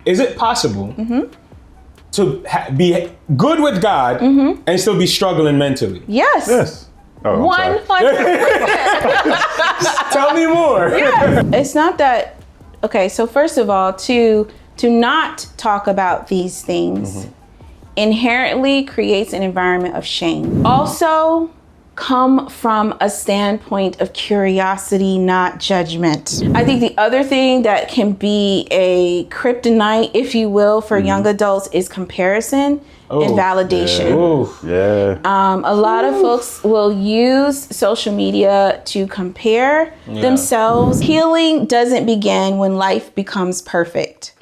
is it possible to be good with God and still be struggling mentally? Yes. Yes. Oh, 100%. Tell me more. Yes. It's not that, okay, so first of all, to not talk about these things inherently creates an environment of shame. Also, come from a standpoint of curiosity, not judgment. I think the other thing that can be a kryptonite, if you will, for young adults is comparison and validation. A lot of folks will use social media to compare themselves. Healing doesn't begin when life becomes perfect.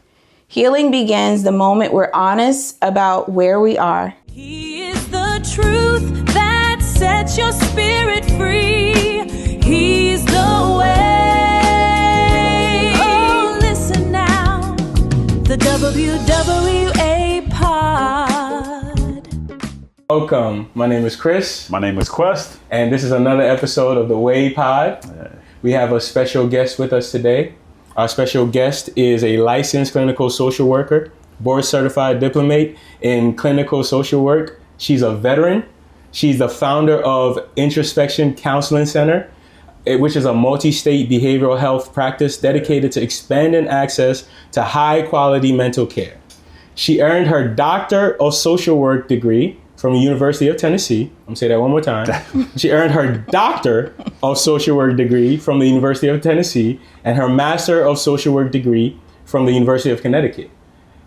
Healing begins the moment we're honest about where we are. He is the truth that sets your spirit free. He's the way. Oh, listen now. The WWA pod. Welcome. My name is Chris. My name is Quest. And this is another episode of the Way Pod. We have a special guest with us today. Our special guest is a licensed clinical social worker, board certified diplomate in clinical social work. She's a veteran. She's the founder of Introspection Counseling Center, which is a multi-state behavioral health practice dedicated to expanding access to high quality mental care. She earned her Doctor of Social Work degree from the University of Tennessee. I'm gonna say that one more time. She earned her Doctor of Social Work degree from the University of Tennessee and her Master of Social Work degree from the University of Connecticut.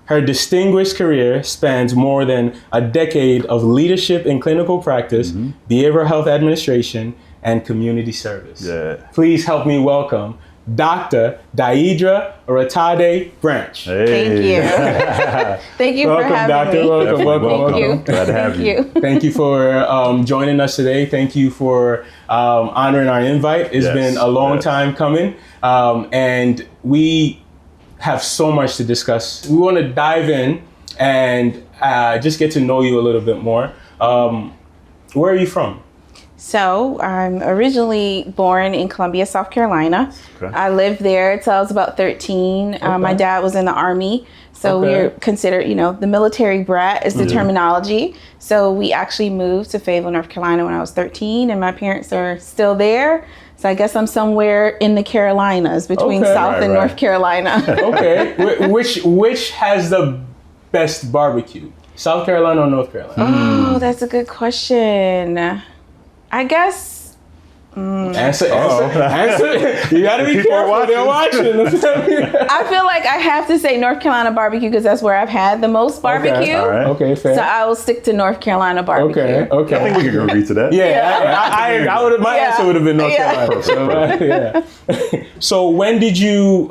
Her distinguished career spans more than a decade of leadership in clinical practice, behavioral health administration, and community service. Please help me welcome Dr. Daedra Oretade-Branch. Thank you. Thank you Welcome, for having Doctor. me. Welcome. Thank you. Glad to have you. Thank you for joining us today. Thank you for honoring our invite. It's been a long time coming, and we have so much to discuss. We want to dive in and just get to know you a little bit more. Where are you from? So I'm originally born in Columbia, South Carolina. Okay. I lived there till I was about 13. My dad was in the Army. So we're considered, the military brat is the terminology. So we actually moved to Fayetteville, North Carolina when I was 13, and my parents are still there. So I guess I'm somewhere in the Carolinas between South and North Carolina. Okay. Which has the best barbecue? South Carolina or North Carolina? Oh, that's a good question. I guess. Answer. You gotta be careful. They're watching. I feel like I have to say North Carolina barbecue because that's where I've had the most barbecue. Okay. All right. Okay, fair. So I will stick to North Carolina barbecue. Okay. I think we can agree to that. I would have. My answer would have been North Carolina. So when did you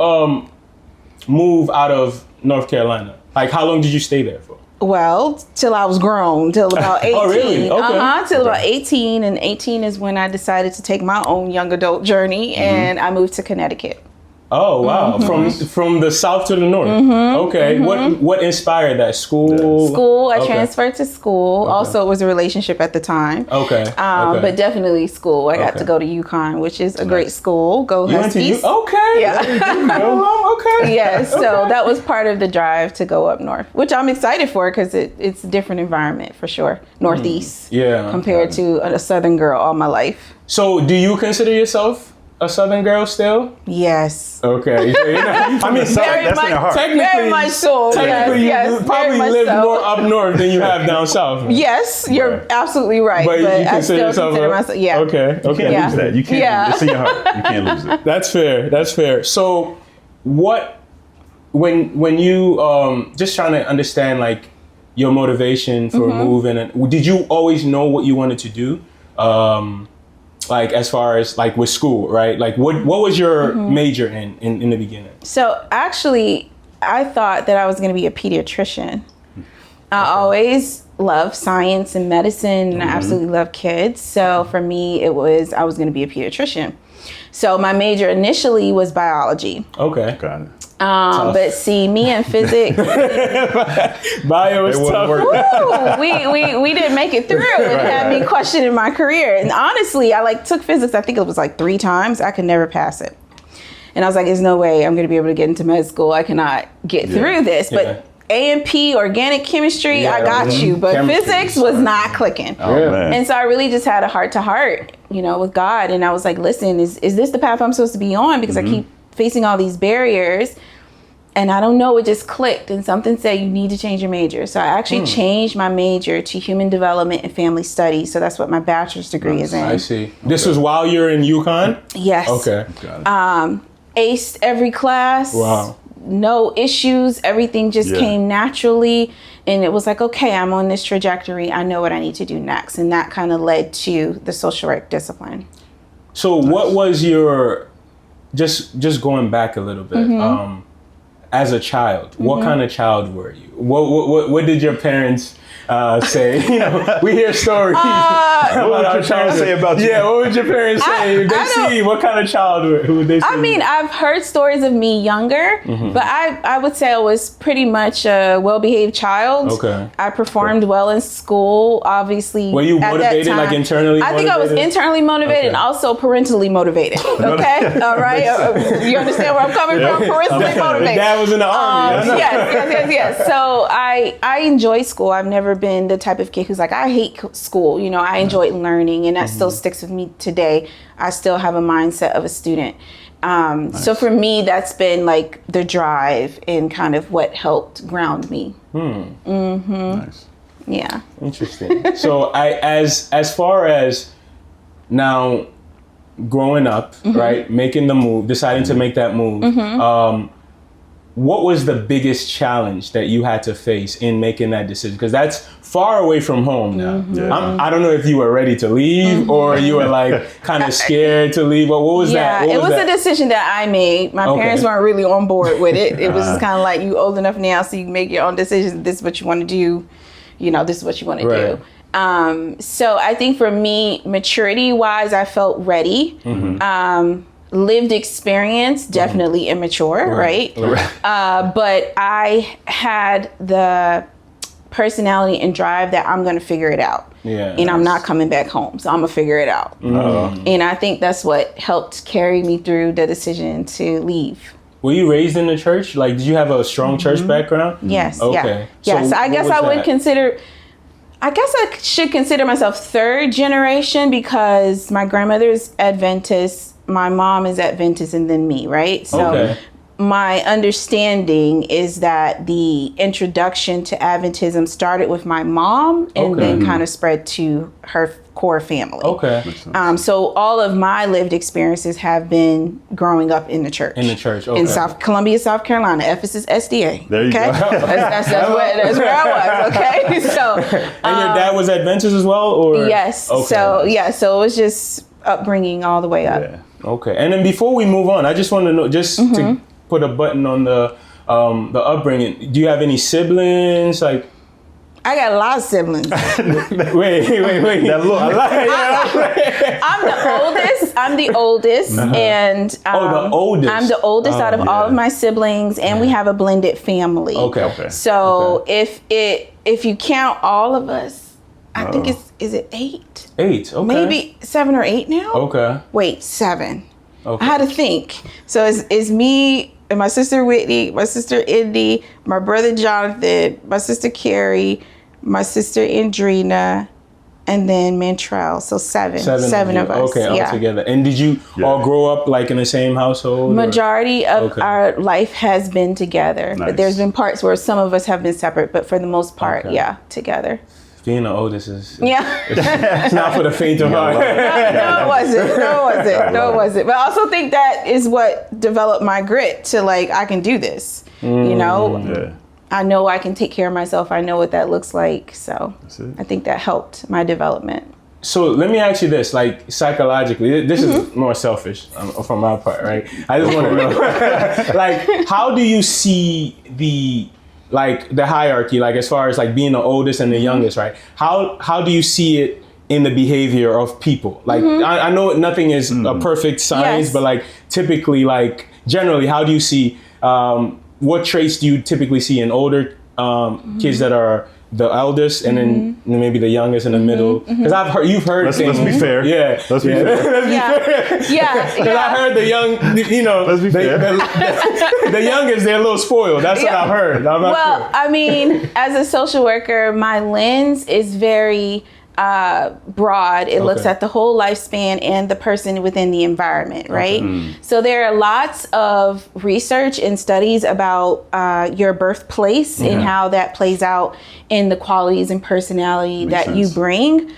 move out of North Carolina? Like, how long did you stay there for? Well, till I was grown, till about 18. Oh, really? Okay. Till about 18. And 18 is when I decided to take my own young adult journey, and I moved to Connecticut. Oh, wow. From the south to the north. Okay. What inspired that? School? I transferred to school. Also, it was a relationship at the time. Okay. But definitely school. I got to go to UConn, which is a great school. Go Huskies. Okay. Yeah. Okay. Yes. So that was part of the drive to go up north, which I'm excited for because it's a different environment for sure. Northeast. Compared to a Southern girl all my life. So do you consider yourself a Southern girl still? Yes. Okay. I mean, very much, very much so. Technically, yes, you probably live more up north than you have down south. Yes, you're absolutely right. But you I still yourself consider myself. Yeah. Okay. You can't lose that. You can't. It's in your heart. You can't lose it. That's fair. So, when you just trying to understand like your motivation for moving, and did you always know what you wanted to do? Like as far as like with school, right? Like what was your major in the beginning? So actually, I thought that I was going to be a pediatrician. I always loved science and medicine, and I absolutely love kids. So for me, I was going to be a pediatrician. So my major initially was biology. Okay. Got it. But see, me and physics, bio is tough. we didn't make it through. It had me questioning my career. And honestly, I took physics. I think it was 3 times. I could never pass it. And I was like, there's no way I'm going to be able to get into med school. I cannot get through this. But A&P, organic chemistry, I got you. But physics was not clicking. Oh, man. And so I really just had a heart-to-heart, with God. And I was like, listen, is this the path I'm supposed to be on? Because I keep facing all these barriers. And I don't know, it just clicked. And something said, you need to change your major. So I actually changed my major to human development and family studies. So that's what my bachelor's degree is in. I see. This was while you're in UConn? Yes. Okay. Got it. Aced every class. Wow. No issues. Everything just came naturally. And it was like, okay, I'm on this trajectory. I know what I need to do next. And that kind of led to the social work discipline. So what was your, just going back a little bit, as a child, what kind of child were you? What did your parents say? We hear stories. What would your parents say about you? Yeah, what would your parents say? If they see what kind of child, who would they say? I mean, I've heard stories of me younger, but I would say I was pretty much a well-behaved child. Okay. I performed well in school, obviously. Were you at that motivated, time. like internally I think I was motivated? internally motivated and also parentally motivated. Okay? All right? You understand where I'm coming from? Parentally motivated. Dad was in the army. Yes. So I enjoy school. I've never been the type of kid who's like, I hate school. I enjoyed learning, and that still sticks with me today. I still have a mindset of a student. So for me, that's been like the drive and kind of what helped ground me. Nice. Yeah. Interesting. So as far as now growing up, right, making the move, deciding to make that move, what was the biggest challenge that you had to face in making that decision? Because that's far away from home now. I don't know if you were ready to leave or you were like kind of scared to leave. What was that? Yeah, it was a decision that I made. My parents weren't really on board with it. It was just kind of like, you old enough now so you can make your own decisions. This is what you want to do. This is what you want to do. So I think for me, maturity wise, I felt ready. Lived experience, definitely immature, right? But I had the personality and drive that I'm going to figure it out. And I'm not coming back home, so I'm going to figure it out. And I think that's what helped carry me through the decision to leave. Were you raised in the church? Like, did you have a strong church background? Yes. Okay. Yeah. So Yes. I guess I would consider... I guess I should consider myself third generation because my grandmother is Adventist, my mom is Adventist, and then me, right? So my understanding is that the introduction to Adventism started with my mom and then kind of spread to her core family. So all of my lived experiences have been growing up in the church. In Columbia, South Carolina, Ephesus SDA. There you go. That's where I was. Okay. So. And your dad was Adventist as well, or? Yes. Okay. So it was just upbringing all the way up. Yeah. Okay. And then before we move on, I just want to know, to put a button on the upbringing. Do you have any siblings? Like, I got a lot of siblings. wait. I'm the oldest, and the oldest. I'm the oldest out of all of my siblings, and we have a blended family. Okay. So if you count all of us, I think is it 8? 8. Okay. Maybe 7 or 8 now. Okay. Wait, 7. Okay. I had to think. So it's me and my sister Whitney, my sister Indy, my brother Jonathan, my sister Carrie, my sister Andrina, and then Mantrell. So seven of us. Okay, all together. And did you all grow up like in the same household? Majority of our life has been together. Nice. But there's been parts where some of us have been separate, but for the most part, together. Being the oldest is it's not for the faint of heart. No, it wasn't. But I also think that is what developed my grit to like, I can do this. I know I can take care of myself. I know what that looks like. So I think that helped my development. So let me ask you this, like psychologically, this is more selfish from my part, right? I just want to know, like, how do you see the hierarchy, like as far as like being the oldest and the youngest, right? How do you see it in the behavior of people? Like, I know nothing is a perfect science, but like typically, like generally, how do you see, what traits do you typically see in older kids that are the eldest and then maybe the youngest in the middle. Because you've heard Let's things. be fair. Yeah. Let's be fair. Yeah. Because I heard the young, Let's be fair. the youngest, they're a little spoiled. That's what I've heard. I'm not Well, sure. I mean, as a social worker, my lens is very broad. It looks at the whole lifespan and the person within the environment, right? So there are lots of research and studies about your birthplace and how that plays out in the qualities and personality that you bring.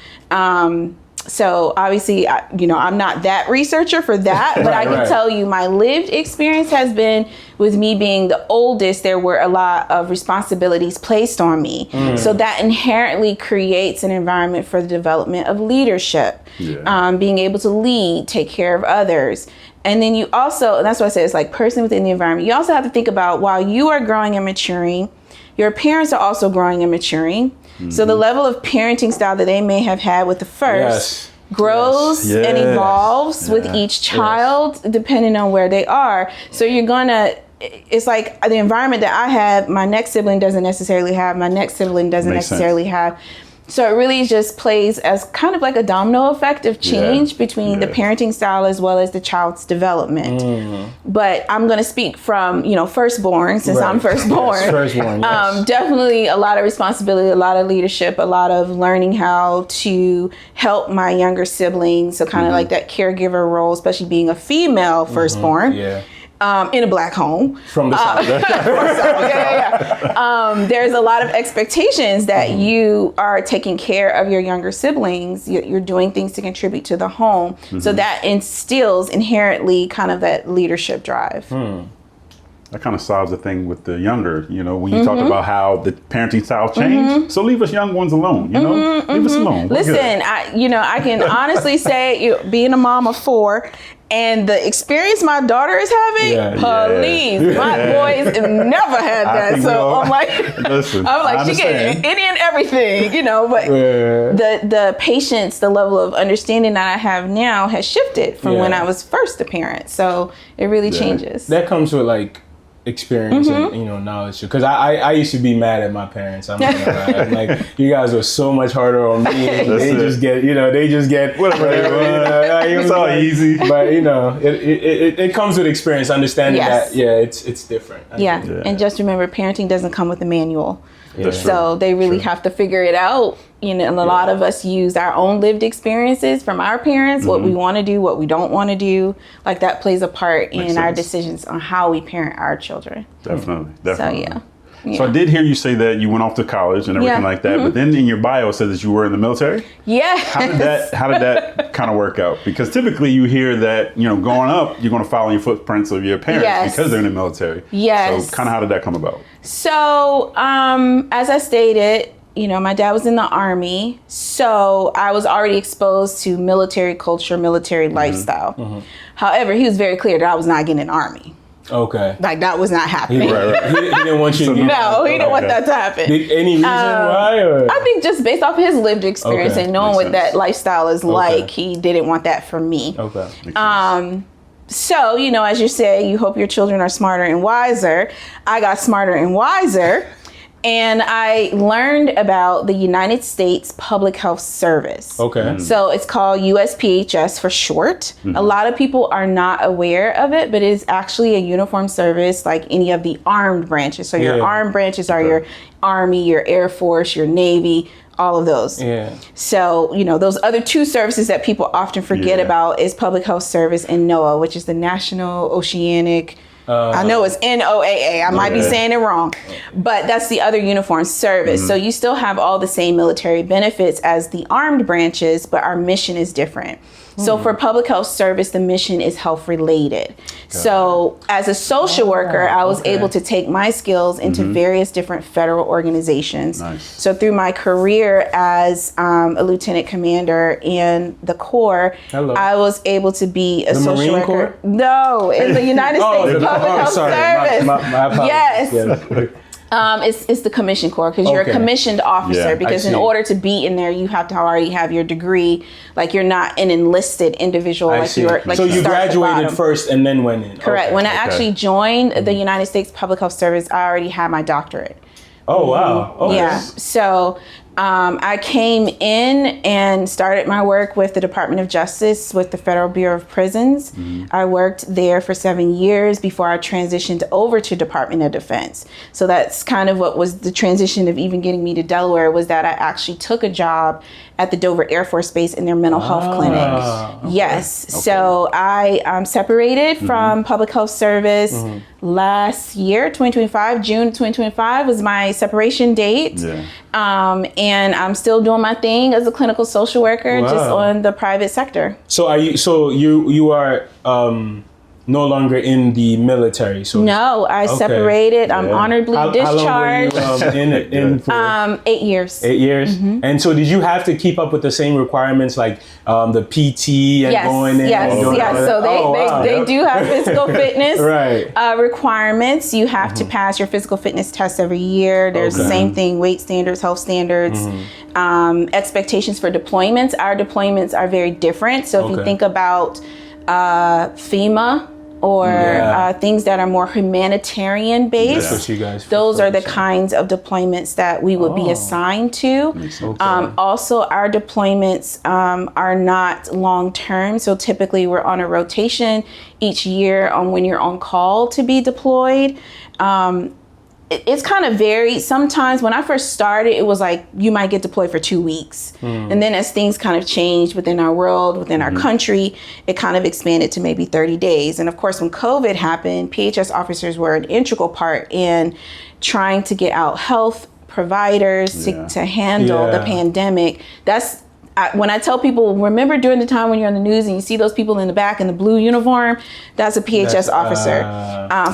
So obviously, I'm not that researcher for that, but I can tell you my lived experience has been with me being the oldest, there were a lot of responsibilities placed on me. So that inherently creates an environment for the development of leadership, being able to lead, take care of others. And then you also, and that's why I say it's like person within the environment. You also have to think about while you are growing and maturing, your parents are also growing and maturing. So the level of parenting style that they may have had with the first grows and evolves with each child depending on where they are. So you're gonna, it's like the environment that I have, my next sibling doesn't necessarily have, my next sibling doesn't necessarily have. So it really just plays as kind of like a domino effect of change between the parenting style as well as the child's development. But I'm going to speak from, firstborn, since I'm firstborn. Yes, firstborn, yes. Definitely a lot of responsibility, a lot of leadership, a lot of learning how to help my younger siblings. So kind of like that caregiver role, especially being a female firstborn. In a Black home. From the South. There's a lot of expectations that you are taking care of your younger siblings. You're doing things to contribute to the home. So that instills inherently kind of that leadership drive. That kind of solves the thing with the younger, when you talk about how the parenting style changed. So leave us young ones alone, leave us alone. Listen, I can honestly say, being a mom of 4, and the experience my daughter is having, please, my boys have never had that. So I'm like, listen, she getting any and everything, but the patience, the level of understanding that I have now has shifted from when I was first a parent. So it really changes. That comes with like experience and knowledge, because I used to be mad at my parents. I'm like, you guys were so much harder on me. They just get whatever they want. It's all easy, but it comes with experience, understanding that it's different. And just remember, parenting doesn't come with a manual. That's so true. they really have to figure it out. And a lot of us use our own lived experiences from our parents, what we want to do, what we don't want to do. Like that plays a part in our decisions on how we parent our children. Definitely. So yeah. So I did hear you say that you went off to college and everything like that, but then in your bio it said that you were in the military. Yeah. How did that kind of work out? Because typically you hear that, growing up, you're going to follow your footprints of your parents because they're in the military. Yes. So kind of how did that come about? So, as I stated, my dad was in the Army, so I was already exposed to military culture, military lifestyle. However, he was very clear that I was not getting an Army. Okay. Like that was not happening. He didn't want you to get No, he didn't want that to happen. Any reason why? Or? I think just based off his lived experience and knowing what that lifestyle is like, he didn't want that for me. Okay. So, as you say, you hope your children are smarter and wiser. I got smarter and wiser. And I learned about the United States Public Health Service. Okay. So it's called USPHS for short. A lot of people are not aware of it, but it is actually a uniform service like any of the armed branches. So your armed branches are your Army, your Air Force, your Navy, all of those. Yeah. So, those other 2 services that people often forget about is Public Health Service and NOAA, which is the National Oceanic. I know it's NOAA. I might be saying it wrong, but that's the other uniform service. So you still have all the same military benefits as the armed branches, but our mission is different. So for public health service, the mission is health related. So as a social worker, I was able to take my skills into various different federal organizations. So through my career as a lieutenant commander in the Corps, I was able to be a social Marine worker. Corps? No, in the United States Public Health Service. My apologies. Yes. It's the commission corps because you're a commissioned officer because in order to be in there, you have to already have your degree. Like you're not an enlisted individual. So you graduated first and then went in. Correct. When I actually joined the United States Public Health Service, I already had my doctorate. Oh, wow. Okay. Yeah. So I came in and started my work with the Department of Justice with the Federal Bureau of Prisons. I worked there for 7 years before I transitioned over to Department of Defense. So that's kind of what was the transition of even getting me to Delaware, was that I actually took a job at the Dover Air Force Base in their mental health clinic. Okay. Yes. So I separated from public health service last year, 2025. June 2025 was my separation date. Yeah. And I'm still doing my thing as a clinical social worker, just on the private sector. So are you? So you are no longer in the military? So No, I separated. I'm honorably discharged. How long were you in for? 8 years. 8 years. And so did you have to keep up with the same requirements, like the PT and going in? Yes, and doing yes. all that? So they do have physical fitness Right. requirements. You have to pass your physical fitness test every year. There's the same thing, weight standards, health standards, expectations for deployments. Our deployments are very different. So if you think about FEMA, or things that are more humanitarian based. That's what you guys Those are the focus on. kinds of deployments that we would be assigned to. Also, our deployments are not long term. So typically we're on a rotation each year on when you're on call to be deployed. It's kind of varied. Sometimes when I first started, it was like you might get deployed for 2 weeks. And then as things kind of changed within our world, within our country, it kind of expanded to maybe 30 days. And of course, when COVID happened, PHS officers were an integral part in trying to get out health providers to handle the pandemic. When I tell people, remember during the time when you're on the news and you see those people in the back in the blue uniform, that's a PHS officer.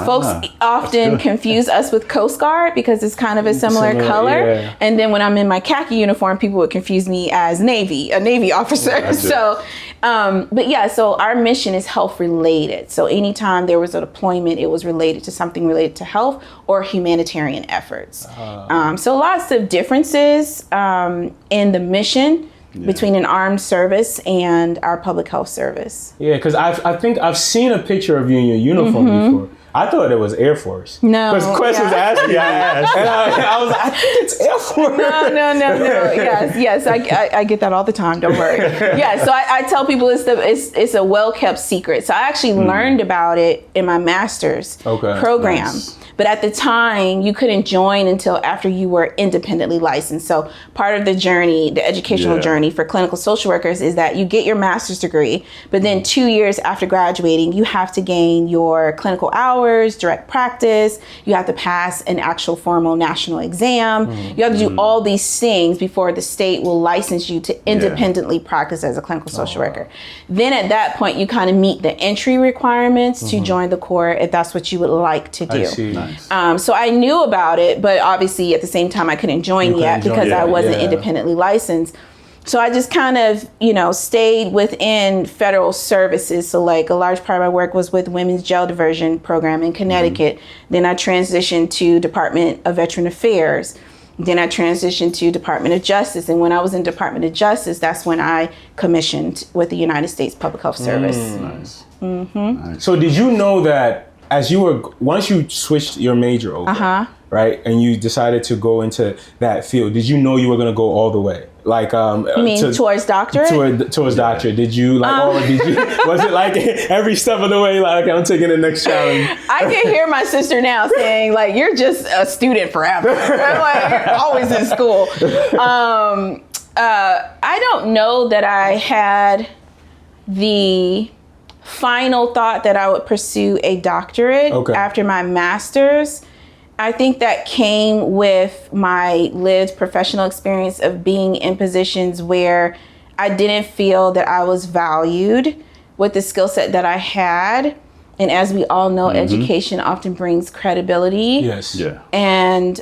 Folks often confuse us with Coast Guard because it's kind of a similar color. Yeah. And then when I'm in my khaki uniform, people would confuse me as a Navy officer. So our mission is health related. So anytime there was a deployment, it was related to something related to health or humanitarian efforts. So lots of differences in the mission between an armed service and our public health service. Yeah, because I think I've seen a picture of you in your uniform before. I thought it was Air Force. No. Because questions asked me, I asked. And I was like, I think it's Air Force. No. Yes, I get that all the time. Don't worry. Yeah, so I tell people it's a well-kept secret. So I actually learned about it in my master's program. Nice. But at the time, you couldn't join until after you were independently licensed. So part of the journey, the educational journey for clinical social workers is that you get your master's degree, but then 2 years after graduating, you have to gain your clinical hours, direct practice. You have to pass an actual formal national exam. You have to do all these things before the state will license you to independently practice as a clinical social worker. Then at that point, you kind of meet the entry requirements to join the Corps if that's what you would like to do. I see. Nice. So I knew about it, but obviously at the same time I couldn't join yet because I wasn't independently licensed. So I just kind of, stayed within federal services. So like a large part of my work was with Women's Jail Diversion Program in Connecticut. Then I transitioned to Department of Veteran Affairs. Then I transitioned to Department of Justice. And when I was in Department of Justice, that's when I commissioned with the United States Public Health Service. Nice. Mm-hmm. So did you know that once you switched your major over, right, and you decided to go into that field, did you know you were going to go all the way? Like, you mean towards doctorate? Towards doctorate. Did you was it like every step of the way, like, I'm taking the next challenge? I can hear my sister now saying, like, you're just a student forever. Like, you're always in school. I don't know that I had the final thought that I would pursue a doctorate after my master's. I think that came with my lived professional experience of being in positions where I didn't feel that I was valued with the skill set that I had. And as we all know, education often brings credibility. Yes. Yeah. And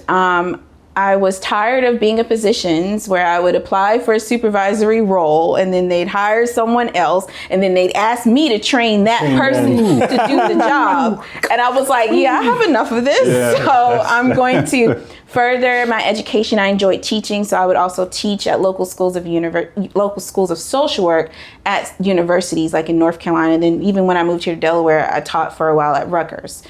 I was tired of being in positions where I would apply for a supervisory role and then they'd hire someone else and then they'd ask me to train that person to do the job. And I was like, I have enough of this. So I'm going to further my education. I enjoyed teaching, so I would also teach at local schools of social work at universities like in North Carolina. And then even when I moved here to Delaware, I taught for a while at Rutgers.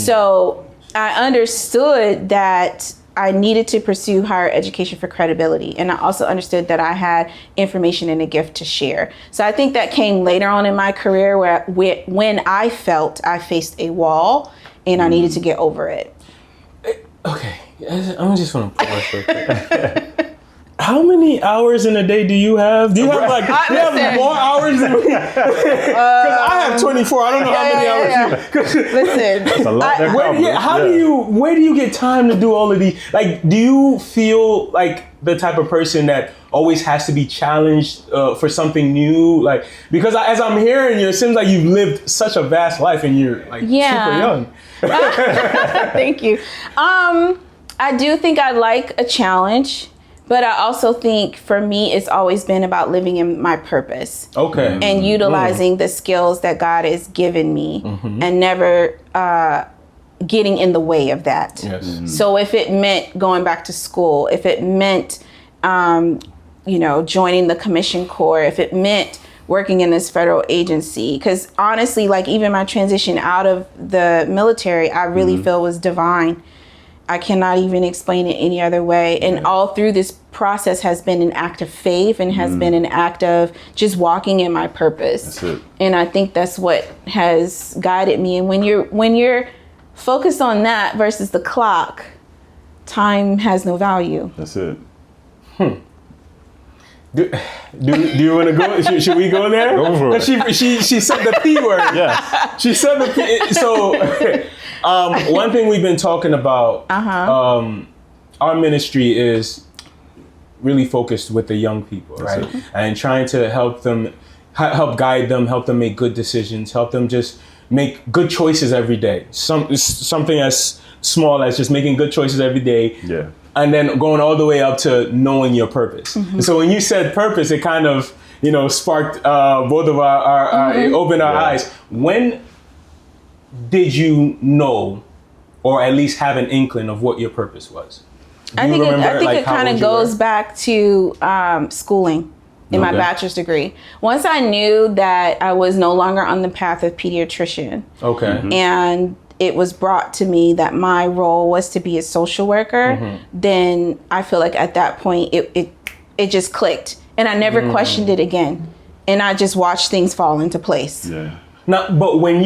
So I understood that I needed to pursue higher education for credibility. And I also understood that I had information and a gift to share. So I think that came later on in my career when I felt I faced a wall and I needed to get over it. Okay, I just want to pause for a quick. How many hours in a day do you have? Do you have like more hours than me? Because I have 24. I don't know how many hours you. Listen, That's a lot. Where do you get time to do all of these? Like, do you feel like the type of person that always has to be challenged for something new? Like, because as I'm hearing you, it seems like you've lived such a vast life and you're like super young. Thank you. I do think I like a challenge. But I also think for me, it's always been about living in my purpose. Okay. And utilizing the skills that God has given me and never getting in the way of that. Yes. So if it meant going back to school, if it meant, joining the Commission Corps, if it meant working in this federal agency, because honestly, like even my transition out of the military, I really feel was divine. I cannot even explain it any other way. And all through this process has been an act of faith and has been an act of just walking in my purpose. That's it. And I think that's what has guided me. And when you're focused on that versus the clock, time has no value. That's it. Do you want to go? Should we go there? Go for it. She said the P word. Yes. She said the P. So, one thing we've been talking about, our ministry is really focused with the young people, right? That's it. And trying to help them, help guide them, help them make good decisions, help them just make good choices every day. Something as small as just making good choices every day. Yeah. And then going all the way up to knowing your purpose. And so when you said purpose, it kind of, sparked both of our it opened our eyes. When did you know, or at least have an inkling of what your purpose was? I think it kind of goes back to schooling in my bachelor's degree. Once I knew that I was no longer on the path of pediatrician. Okay. And it was brought to me that my role was to be a social worker, then I feel like at that point it just clicked and I never questioned it again. And I just watched things fall into place. Yeah. Now, but when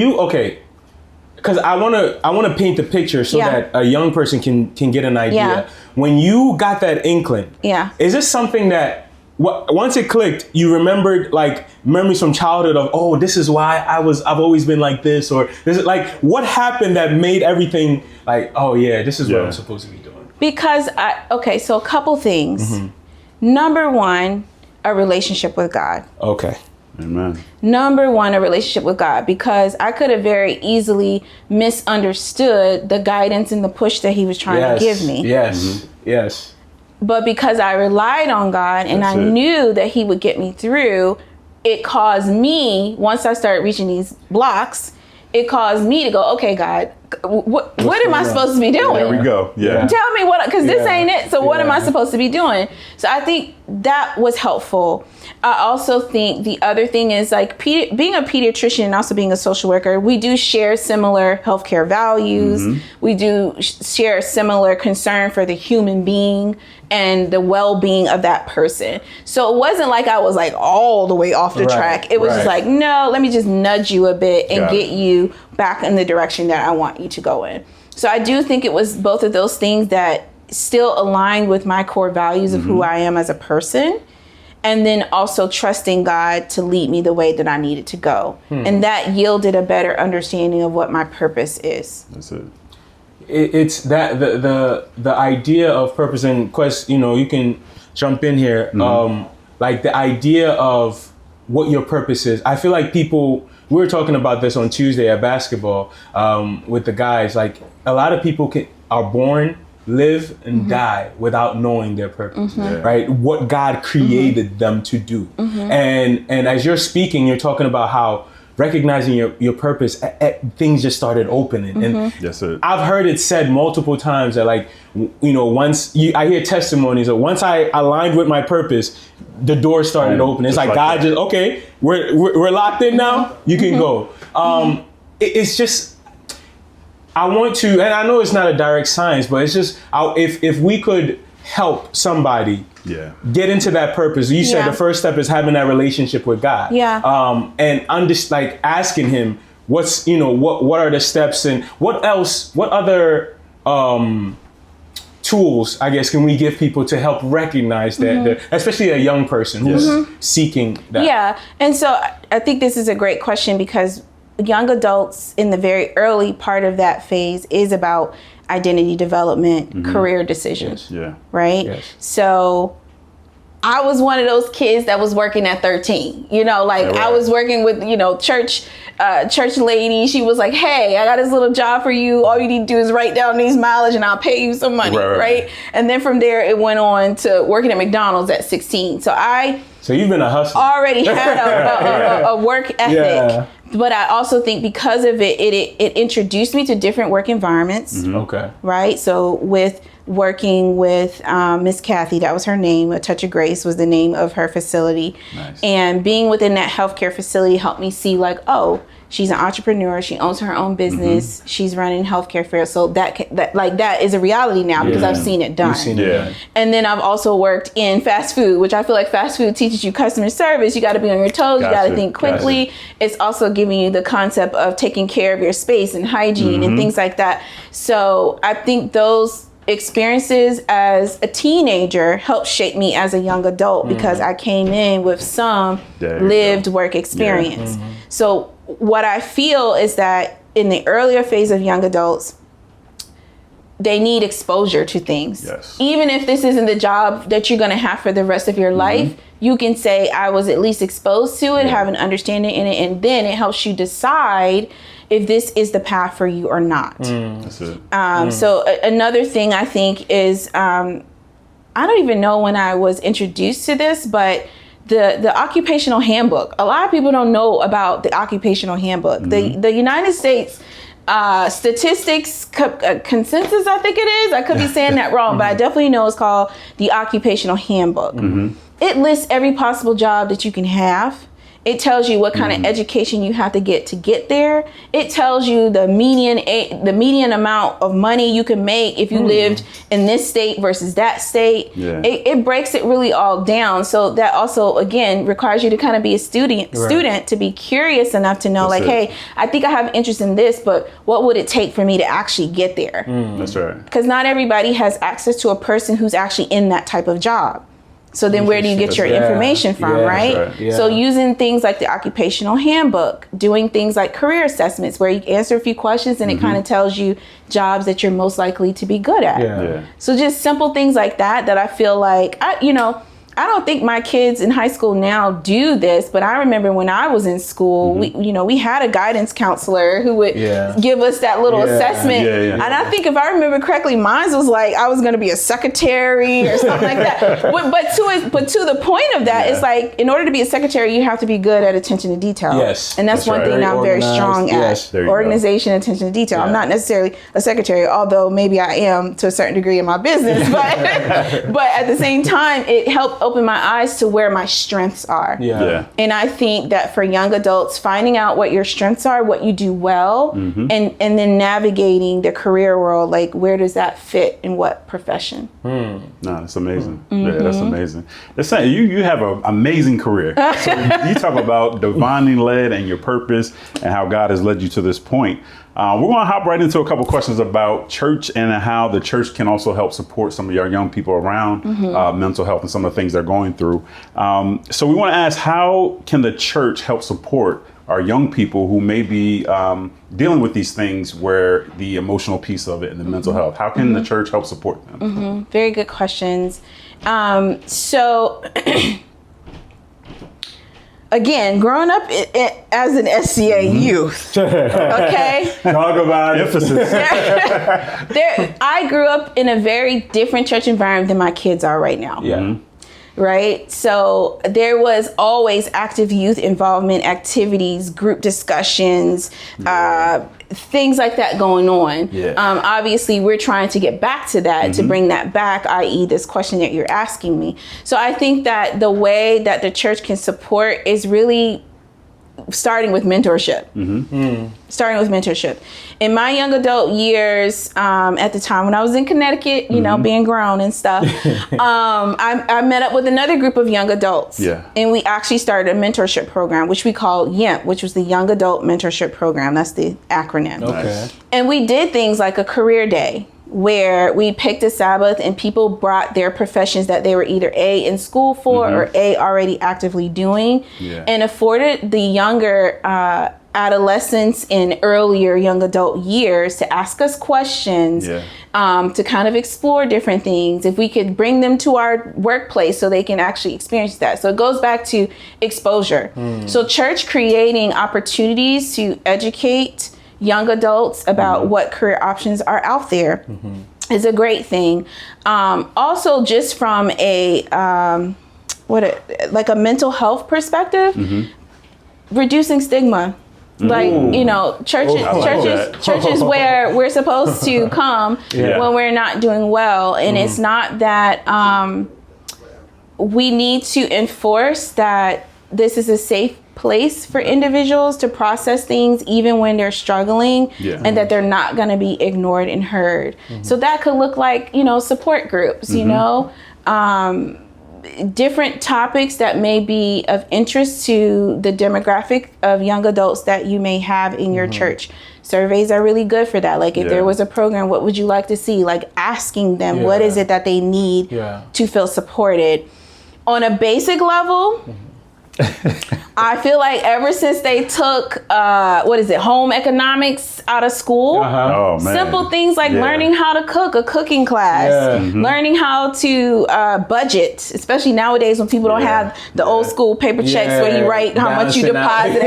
because I want to paint the picture so that a young person can get an idea. Yeah. When you got that inkling, is this something that once it clicked, you remembered like memories from childhood of, oh, this is why I've always been like this, or this is like, what happened that made everything like, oh yeah, this is what I'm supposed to be doing? Because so a couple things. Number one, a relationship with God. Okay. Amen. Number one, a relationship with God, because I could have very easily misunderstood the guidance and the push that he was trying to give me. Yes. Yes. But because I relied on God and I knew that he would get me through, it caused me, once I started reaching these blocks, it caused me to go, okay, God, what am I supposed to be doing? There we go. Yeah. Tell me what, because this ain't it. So what am I supposed to be doing? So I think that was helpful. I also think the other thing is like being a pediatrician and also being a social worker, we do share similar healthcare values. We do share a similar concern for the human being and the well-being of that person. So it wasn't like I was like all the way off the track. It was just like, no, let me just nudge you a bit and get you back in the direction that I want you to go in. So I do think it was both of those things that still aligned with my core values of who I am as a person. And then also trusting God to lead me the way that I needed to go. And that yielded a better understanding of what my purpose is. That's it. It's that the idea of purpose, and Quest, you can jump in here. Like the idea of what your purpose is. I feel like we were talking about this on Tuesday at basketball with the guys. Like a lot of people are born, live, and die without knowing their purpose, right? What God created them to do. And as you're speaking, you're talking about how recognizing your purpose, things just started opening. And Yes, sir. I've heard it said multiple times that like, I hear testimonies that once I aligned with my purpose, the door started opening. It's like God just, okay, we're locked in now, you can go. It's just, I want to, and I know it's not a direct science, but it's just if we could help somebody get into that purpose. You said the first step is having that relationship with God. Yeah. And like asking him what's, what are the steps and what other tools, I guess, can we give people to help recognize that, especially a young person who's seeking that? Yeah. And so I think this is a great question, because young adults in the very early part of that phase is about identity development, career decisions. Right? Yes. So I was one of those kids that was working at 13. I was working with, church lady. She was like, hey, I got this little job for you. All you need to do is write down these mileage and I'll pay you some money. Right. And then from there, it went on to working at McDonald's at 16. So you've been a hustler. Already had a work ethic. Yeah. But I also think because of it introduced me to different work environments. Okay. Right. So with working with Miss Kathy, that was her name. A Touch of Grace was the name of her facility. Nice. And being within that healthcare facility helped me see oh, she's an entrepreneur. She owns her own business. She's running healthcare fairs. So that is a reality now because I've seen it done. You've seen it done. And then I've also worked in fast food, which I feel like fast food teaches you customer service. You got to be on your toes. You got to think quickly. It's also giving you the concept of taking care of your space and hygiene and things like that. So I think those experiences as a teenager helped shape me as a young adult because I came in with some lived work experience. So what I feel is that in the earlier phase of young adults, they need exposure to things. Yes. Even if this isn't the job that you're going to have for the rest of your life, you can say, I was at least exposed to it, have an understanding in it, and then it helps you decide if this is the path for you or not. That's it. So another thing I think is, I don't even know when I was introduced to this, but the occupational handbook. A lot of people don't know about the occupational handbook. The United States statistics consensus, I think it is. I could be saying that wrong, but I definitely know it's called the occupational handbook. It lists every possible job that you can have. It tells you what kind of education you have to get there. It tells you the median amount of money you can make if you lived in this state versus that state. It breaks it really all down. So that also, again, requires you to kind of be a student to be curious enough to know, hey, I think I have interest in this, but what would it take for me to actually get there? That's right. Because not everybody has access to a person who's actually in that type of job. So then where do you get your information from, right? So using things like the occupational handbook, doing things like career assessments where you answer a few questions and it kind of tells you jobs that you're most likely to be good at. So just simple things like that I feel like, I don't think my kids in high school now do this, but I remember when I was in school, we had a guidance counselor who would give us that little assessment. And I think if I remember correctly, mine was like, I was going to be a secretary or something like that. But to the point of that, it's like, in order to be a secretary, you have to be good at attention to detail. And that's one thing I'm very strong at. Organization, attention to detail. I'm not necessarily a secretary, although maybe I am to a certain degree in my business, but at the same time, it helped open my eyes to where my strengths are. And I think that for young adults, finding out what your strengths are, what you do well, and then navigating the career world, like where does that fit in what profession? No, that's amazing. Yeah, that's amazing. That's saying you have an amazing career. So you talk about divinely led and your purpose and how God has led you to this point. We're going to hop right into a couple questions about church and how the church can also help support some of your young people around mental health and some of the things they're going through. So we want to ask, how can the church help support our young people who may be dealing with these things, where the emotional piece of it and the mental health? How can the church help support them? Very good questions. So again, growing up as an SCA youth, okay? Talk about emphasis. I grew up in a very different church environment than my kids are right now. Right? So there was always active youth involvement, activities, group discussions, things like that going on. Obviously, we're trying to get back to that, to bring that back, i.e. this question that you're asking me. So I think that the way that the church can support is really starting with mentorship. Starting with mentorship. In my young adult years, at the time when I was in Connecticut, you know, being grown and stuff, I met up with another group of young adults. Yeah. And we actually started a mentorship program, which we call YIMP, which was the Young Adult Mentorship Program. That's the acronym. Okay. And we did things like a career day, where we picked a Sabbath and people brought their professions that they were either A, in school for, or A, already actively doing, and afforded the younger adolescents in earlier young adult years to ask us questions, to kind of explore different things, if we could bring them to our workplace so they can actually experience that. So it goes back to exposure. So church creating opportunities to educate young adults about what career options are out there is a great thing. Also, just from a like a mental health perspective, reducing stigma. Like, you know, churches where we're supposed to come when we're not doing well, and it's not that we need to enforce that this is a safe place for individuals to process things even when they're struggling, and that they're not going to be ignored and heard. So that could look like, you know, support groups, you know, different topics that may be of interest to the demographic of young adults that you may have in your church. Surveys are really good for that. Like if there was a program, what would you like to see? Like asking them what is it that they need to feel supported. On a basic level, I feel like ever since they took home economics out of school, simple things like learning how to cook, a cooking class, learning how to budget, especially nowadays when people don't have the old school paper checks where you write how much you deposit.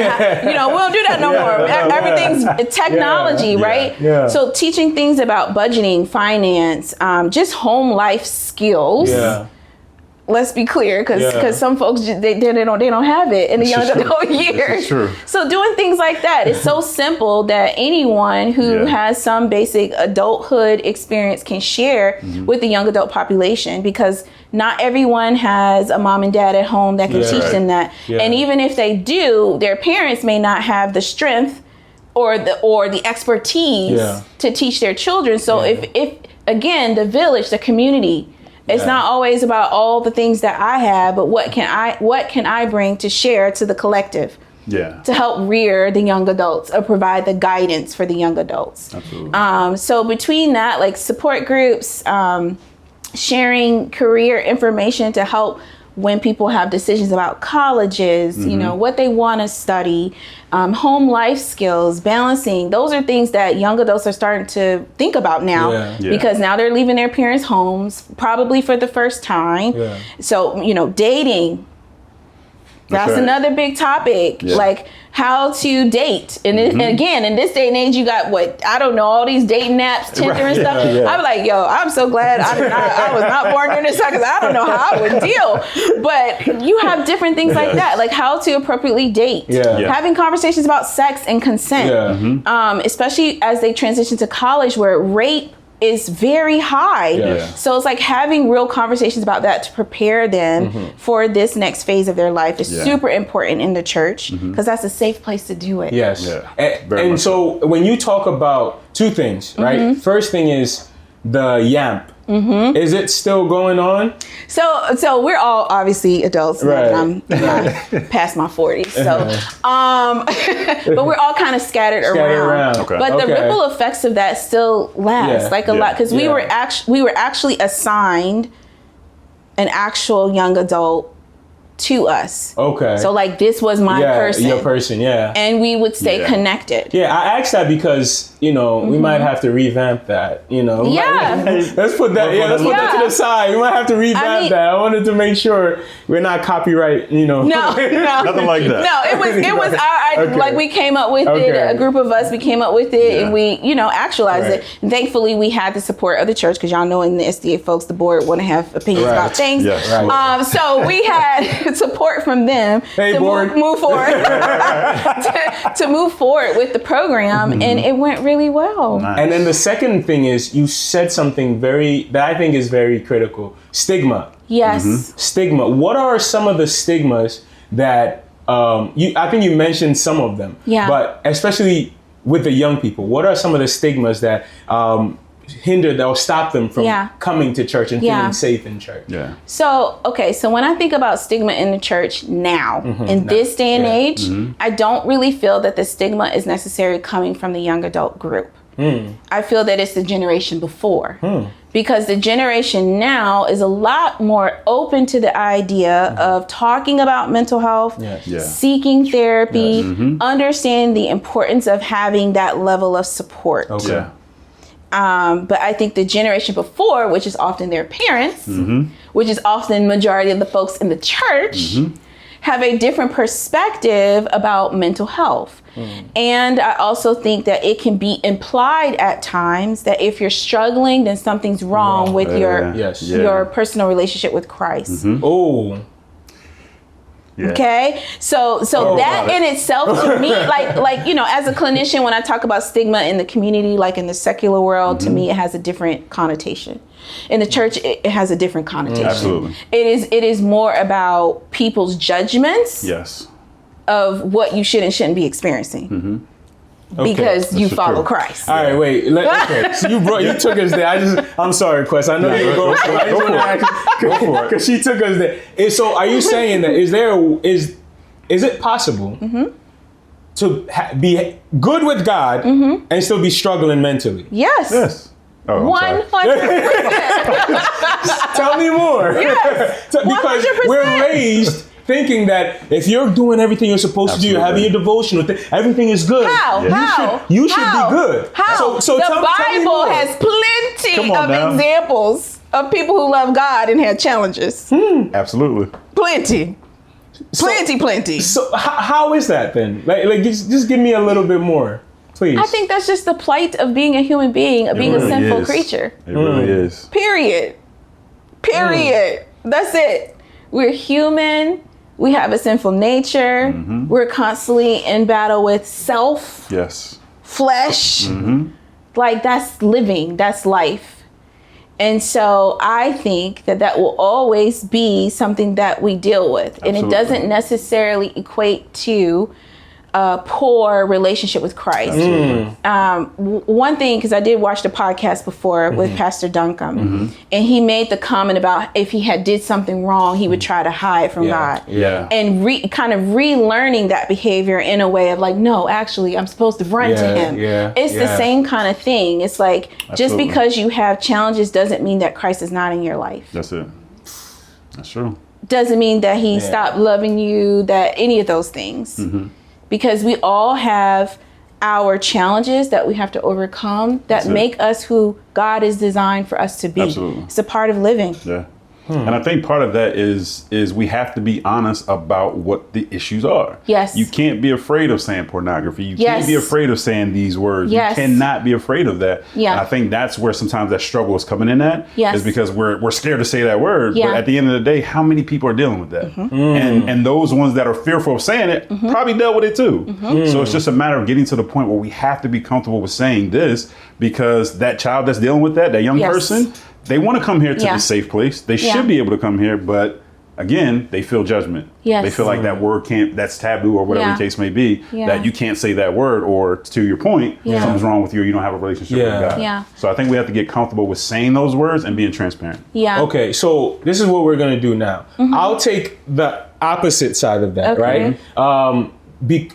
You know, we don't do that no more. Everything's technology, right? So teaching things about budgeting, finance, just home life skills. Let's be clear, because some folks they don't have it in the young adult years. So doing things like that is so simple that anyone who has some basic adulthood experience can share with the young adult population, because not everyone has a mom and dad at home that can teach them that. And even if they do, their parents may not have the strength or the expertise to teach their children. So if again, the village, the community, it's not always about all the things that I have, but what can I bring to share to the collective? To help rear the young adults or provide the guidance for the young adults. Absolutely. So between that, like support groups, sharing career information to help when people have decisions about colleges, you know, what they want to study, home life skills, balancing, those are things that young adults are starting to think about now, because now they're leaving their parents' homes, probably for the first time. So, you know, dating, that's another big topic, like how to date. And, and again, in this day and age, you got all these dating apps, Tinder and stuff. I'm like, yo, I'm so glad I was not born during this time, because I don't know how I would deal. But you have different things like that, like how to appropriately date, having conversations about sex and consent, especially as they transition to college where rape is very high. So it's like having real conversations about that to prepare them for this next phase of their life is super important in the church, because that's a safe place to do it. And so when you talk about two things, right? First thing is the YAMP. Is it still going on? So we're all obviously adults. Right. I'm past my 40s. So, but we're all kind of scattered around. But the ripple effects of that still last, like a lot, because we were actually assigned an actual young adult to us. So like this was my person. Your person, And we would stay connected. I asked that because, you know, we might have to revamp that, you know. Let's put that that to the side. We might have to revamp that. I wanted to make sure we're not copyright, you know. No. Nothing like that. No, it was like we came up with it, a group of us, we came up with it and we, you know, actualized it. And thankfully we had the support of the church, because y'all know in the SDA folks, the board want to have opinions about things. So we had support from them to move forward to move forward with the program, and it went really well. And then the second thing is you said something that I think is very critical. Stigma. Stigma. What are some of the stigmas that I think you mentioned some of them. Yeah. But especially with the young people, what are some of the stigmas that hinder or stop them from coming to church and feeling safe in church? Yeah. So when I think about stigma in the church now, in this day and age, I don't really feel that the stigma is necessarily coming from the young adult group. I feel that it's the generation before. Because the generation now is a lot more open to the idea of talking about mental health, seeking therapy, understanding the importance of having that level of support. Okay. But I think the generation before, which is often their parents, which is often majority of the folks in the church, have a different perspective about mental health. And I also think that it can be implied at times that if you're struggling, then something's wrong with your personal relationship with Christ. Oh. Yeah. Okay, so that in itself, to me, like you know, as a clinician, when I talk about stigma in the community, like in the secular world, to me, it has a different connotation. In the church, it has a different connotation. Absolutely. It is more about people's judgments. Yes. Of what you should and shouldn't be experiencing. Because you follow Christ. All right, wait. Okay, so you took us there. I'm sorry, Quest. I know you're going for it. Because she took us there. And so, are you saying that is it possible to be good with God and still be struggling mentally? Yes. Yes. Oh, 100%. Tell me more. Yes. Because 100%. we're raised thinking that if you're doing everything you're supposed to do, you're having your devotion with it, everything is good. You should be good. How? So the tell me Bible more. has plenty of now. examples of people who love God and had challenges. Absolutely. Plenty. Plenty. So how is that then? Like just give me a little bit more, please. I think that's just the plight of being a human being, of being a sinful creature. It really is. Period. That's it. We're human. We have a sinful nature. We're constantly in battle with self, flesh. Like that's living, that's life. And so I think that will always be something that we deal with. And it doesn't necessarily equate to a poor relationship with Christ. One thing, because I did watch the podcast before with Pastor Duncan, and he made the comment about if he had did something wrong, he would try to hide from God. And kind of relearning that behavior in a way of like, no, actually, I'm supposed to run to him. It's the same kind of thing. It's like, just because you have challenges doesn't mean that Christ is not in your life. That's it. That's true. Doesn't mean that he stopped loving you, that any of those things. Because we all have our challenges that we have to overcome that make us who God is designed for us to be. Absolutely. It's a part of living. Yeah. And I think part of that is we have to be honest about what the issues are. Yes. You can't be afraid of saying pornography. You can't be afraid of saying these words. Yes. You cannot be afraid of that. Yeah. And I think that's where sometimes that struggle is coming in at. Yes. Is because we're scared to say that word. Yeah. But at the end of the day, how many people are dealing with that? And those ones that are fearful of saying it probably dealt with it too. So it's just a matter of getting to the point where we have to be comfortable with saying this, because that child that's dealing with that young person, they want to come here to this safe place. They should be able to come here, but again, they feel judgment. They feel like that word that's taboo or whatever the case may be, that you can't say that word, or to your point, something's wrong with you, or you don't have a relationship with God. So I think we have to get comfortable with saying those words and being transparent. Okay, so this is what we're going to do now. I'll take the opposite side of that, right?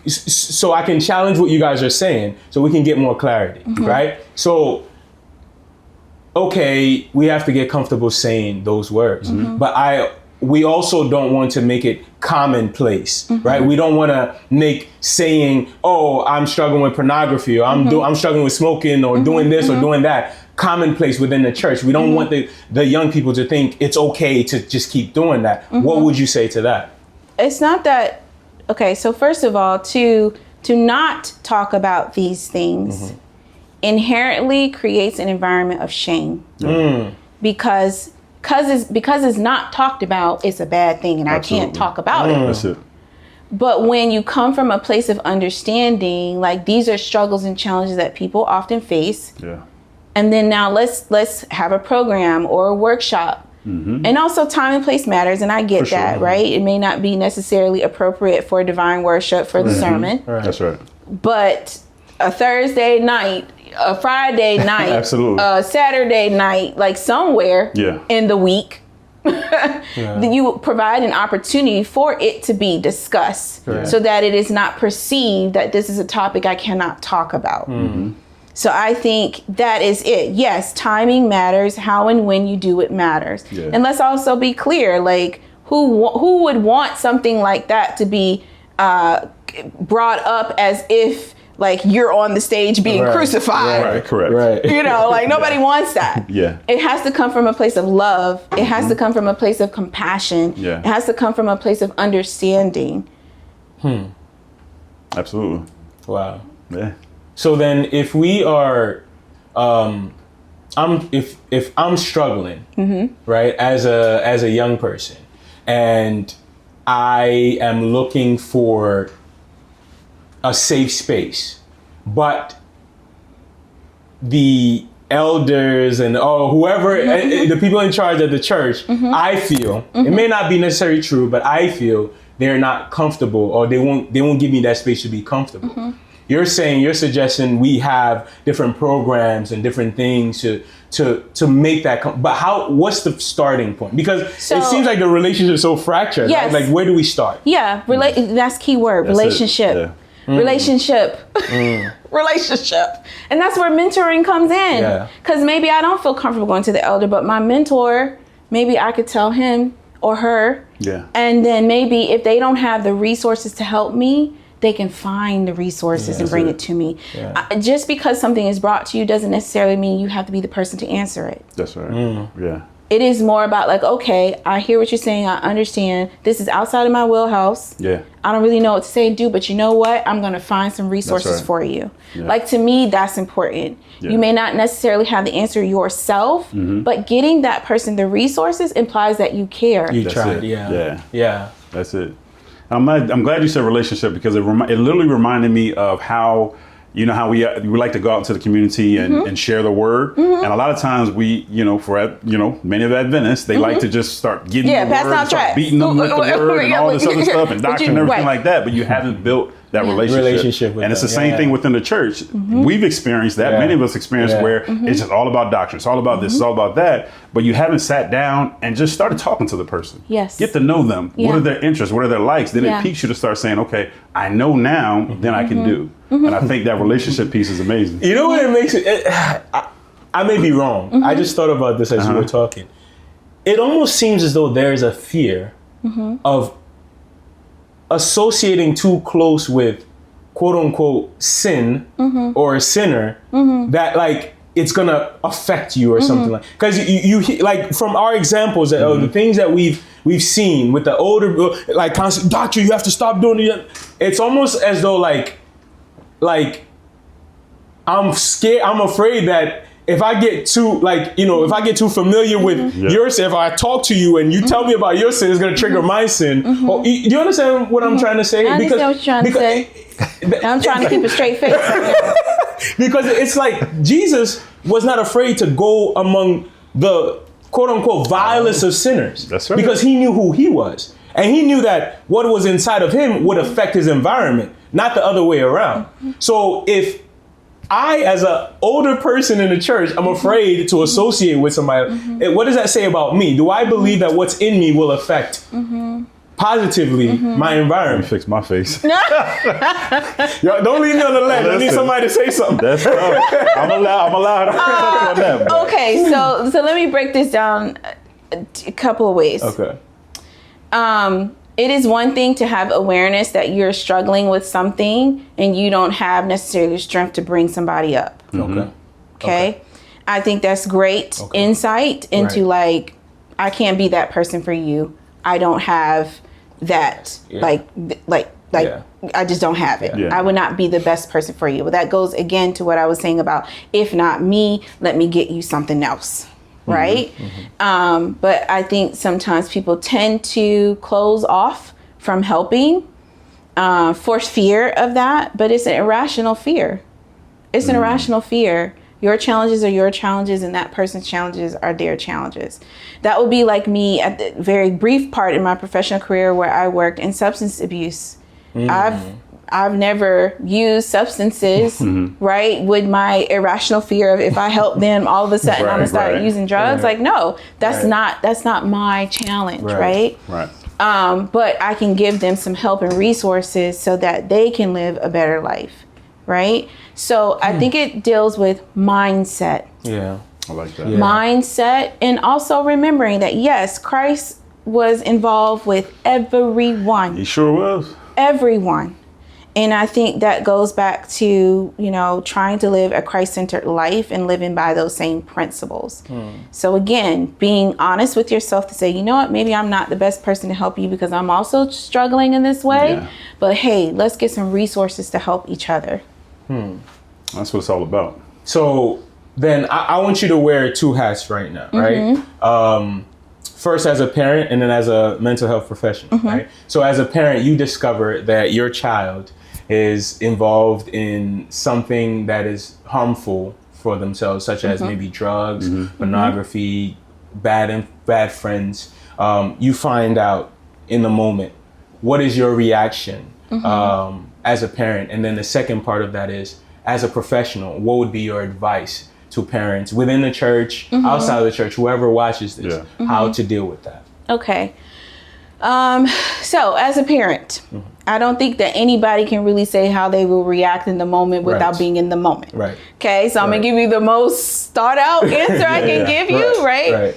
So I can challenge what you guys are saying so we can get more clarity, right? So okay, we have to get comfortable saying those words, but we also don't want to make it commonplace, right? We don't want to make saying, "Oh, I'm struggling with pornography," or "I'm struggling with smoking," or doing this or doing that commonplace within the church. We don't want the young people to think it's okay to just keep doing that. What would you say to that? It's not that. Okay, so first of all, to not talk about these things inherently creates an environment of shame. Because it's not talked about, it's a bad thing, and I can't talk about it. That's it. But when you come from a place of understanding, like these are struggles and challenges that people often face. And then now let's have a program or a workshop And also time and place matters, and I get that, right? It may not be necessarily appropriate for divine worship for the sermon. Right. That's right. But a Thursday night, a Friday night, Absolutely. a Saturday night, like somewhere in the week, you provide an opportunity for it to be discussed so that it is not perceived that this is a topic I cannot talk about. So I think that is it. Yes, timing matters. How and when you do it matters. Yeah. And let's also be clear, like who would want something like that to be brought up as if like you're on the stage being crucified. Right, correct. Right. You know, like nobody wants that. Yeah. It has to come from a place of love. It has to come from a place of compassion. Yeah. It has to come from a place of understanding. Absolutely. Wow. Yeah. So then if we are, if I'm struggling, right, as a young person, and I am looking for a safe space, but the elders and whoever, the people in charge of the church, I feel, it may not be necessarily true, but I feel they're not comfortable, or they won't give me that space to be comfortable. You're suggesting we have different programs and different things to make that but what's the starting point? Because it seems like the relationship is so fractured. Yes. Right? Like, where do we start? Yeah, that's key word, relationship. Relationship. Relationship. And that's where mentoring comes in. Because maybe I don't feel comfortable going to the elder, but my mentor, maybe I could tell him or her. Yeah. And then maybe if they don't have the resources to help me, they can find the resources and bring it to me. Just because something is brought to you doesn't necessarily mean you have to be the person to answer it. That's right. Yeah. It is more about like, okay, I hear what you're saying. I understand. This is outside of my wheelhouse. Yeah. I don't really know what to say and do, but you know what? I'm going to find some resources for you. Yeah. Like, to me, that's important. Yeah. You may not necessarily have the answer yourself, but getting that person the resources implies that you care. You tried. Yeah. That's it. I'm glad you said relationship, because it literally reminded me of how, you know, how we like to go out into the community and share the word. And a lot of times we, many of Adventists, they like to just start getting the word, and start beating them with the word and all this other stuff and doctrine and everything like that. But you haven't built that relationship with it's the same thing within the church. We've experienced that. Many of us experienced where it's just all about doctrine. It's all about this. It's all about that. But you haven't sat down and just started talking to the person. Yes. Get to know them. What are their interests? What are their likes? Then it piques you to start saying, okay, I know now, then I can do. And I think that relationship piece is amazing. You know what it makes it? I may be wrong. I just thought about this as you were talking. It almost seems as though there's a fear of associating too close with quote unquote sin or a sinner that like it's gonna affect you or something like, because you like from our examples that the things that we've seen with the older, like constant doctor, you have to stop doing it. It's almost as though like I'm scared, I'm afraid that if I get too if I get too familiar with your sin, if I talk to you and you tell me about your sin, it's gonna trigger my sin. Do you understand what I'm trying to say? I understand what you're trying to say. I'm trying to keep a straight face. Because it's like Jesus was not afraid to go among the quote unquote vilest of sinners. That's right. Because he knew who he was. And he knew that what was inside of him would affect his environment, not the other way around. So if I, as an older person in the church, I'm afraid to associate with somebody, what does that say about me? Do I believe that what's in me will affect positively my environment? Fix my face. Yo, don't leave me on the ledge. I need somebody to say something. That's I'm allowed on that. Okay, so let me break this down a couple of ways. Okay. It is one thing to have awareness that you're struggling with something and you don't have necessarily the strength to bring somebody up. Okay. I think that's great insight into like, I can't be that person for you. I don't have that I just don't have it. I would not be the best person for you. But that goes again to what I was saying about, if not me, let me get you something else. Right? But I think sometimes people tend to close off from helping for fear of that, but it's an irrational fear. It's an irrational fear Your challenges are your challenges, and that person's challenges are their challenges. That would be like me at the very brief part in my professional career where I worked in substance abuse. I've never used substances, right? With my irrational fear of if I help them, all of a sudden I'm gonna start using drugs. Like, no, that's not my challenge, right? Right. But I can give them some help and resources so that they can live a better life, right? So I think it deals with mindset. Yeah. I like that. Mindset, and also remembering that, yes, Christ was involved with everyone. He sure was. Everyone. And I think that goes back to, trying to live a Christ-centered life and living by those same principles. So again, being honest with yourself to say, you know what, maybe I'm not the best person to help you because I'm also struggling in this way. Yeah. But hey, let's get some resources to help each other. That's what it's all about. So then I want you to wear two hats right now, right? First as a parent and then as a mental health professional, right? So as a parent, you discover that your child is involved in something that is harmful for themselves, such as maybe drugs, pornography, bad friends. You find out in the moment. What is your reaction as a parent? And then the second part of that is, as a professional, what would be your advice to parents within the church, outside of the church, whoever watches this, how to deal with that? Okay. So as a parent, I don't think that anybody can really say how they will react in the moment without being in the moment. Right. Okay. So I'm going to give you the most thought out answer I can give you. Right.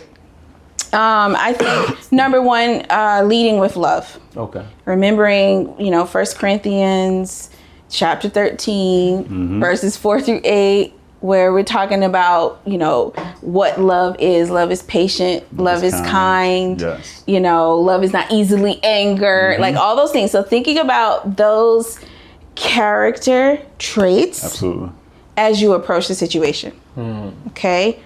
I think number one, leading with love. Okay. Remembering, 1 Corinthians chapter 13, verses 4-8, where we're talking about, what love is. Love is patient. Love is kind. Yes. Love is not easily angered. Like all those things. So thinking about those character traits. Absolutely. As you approach the situation. Okay.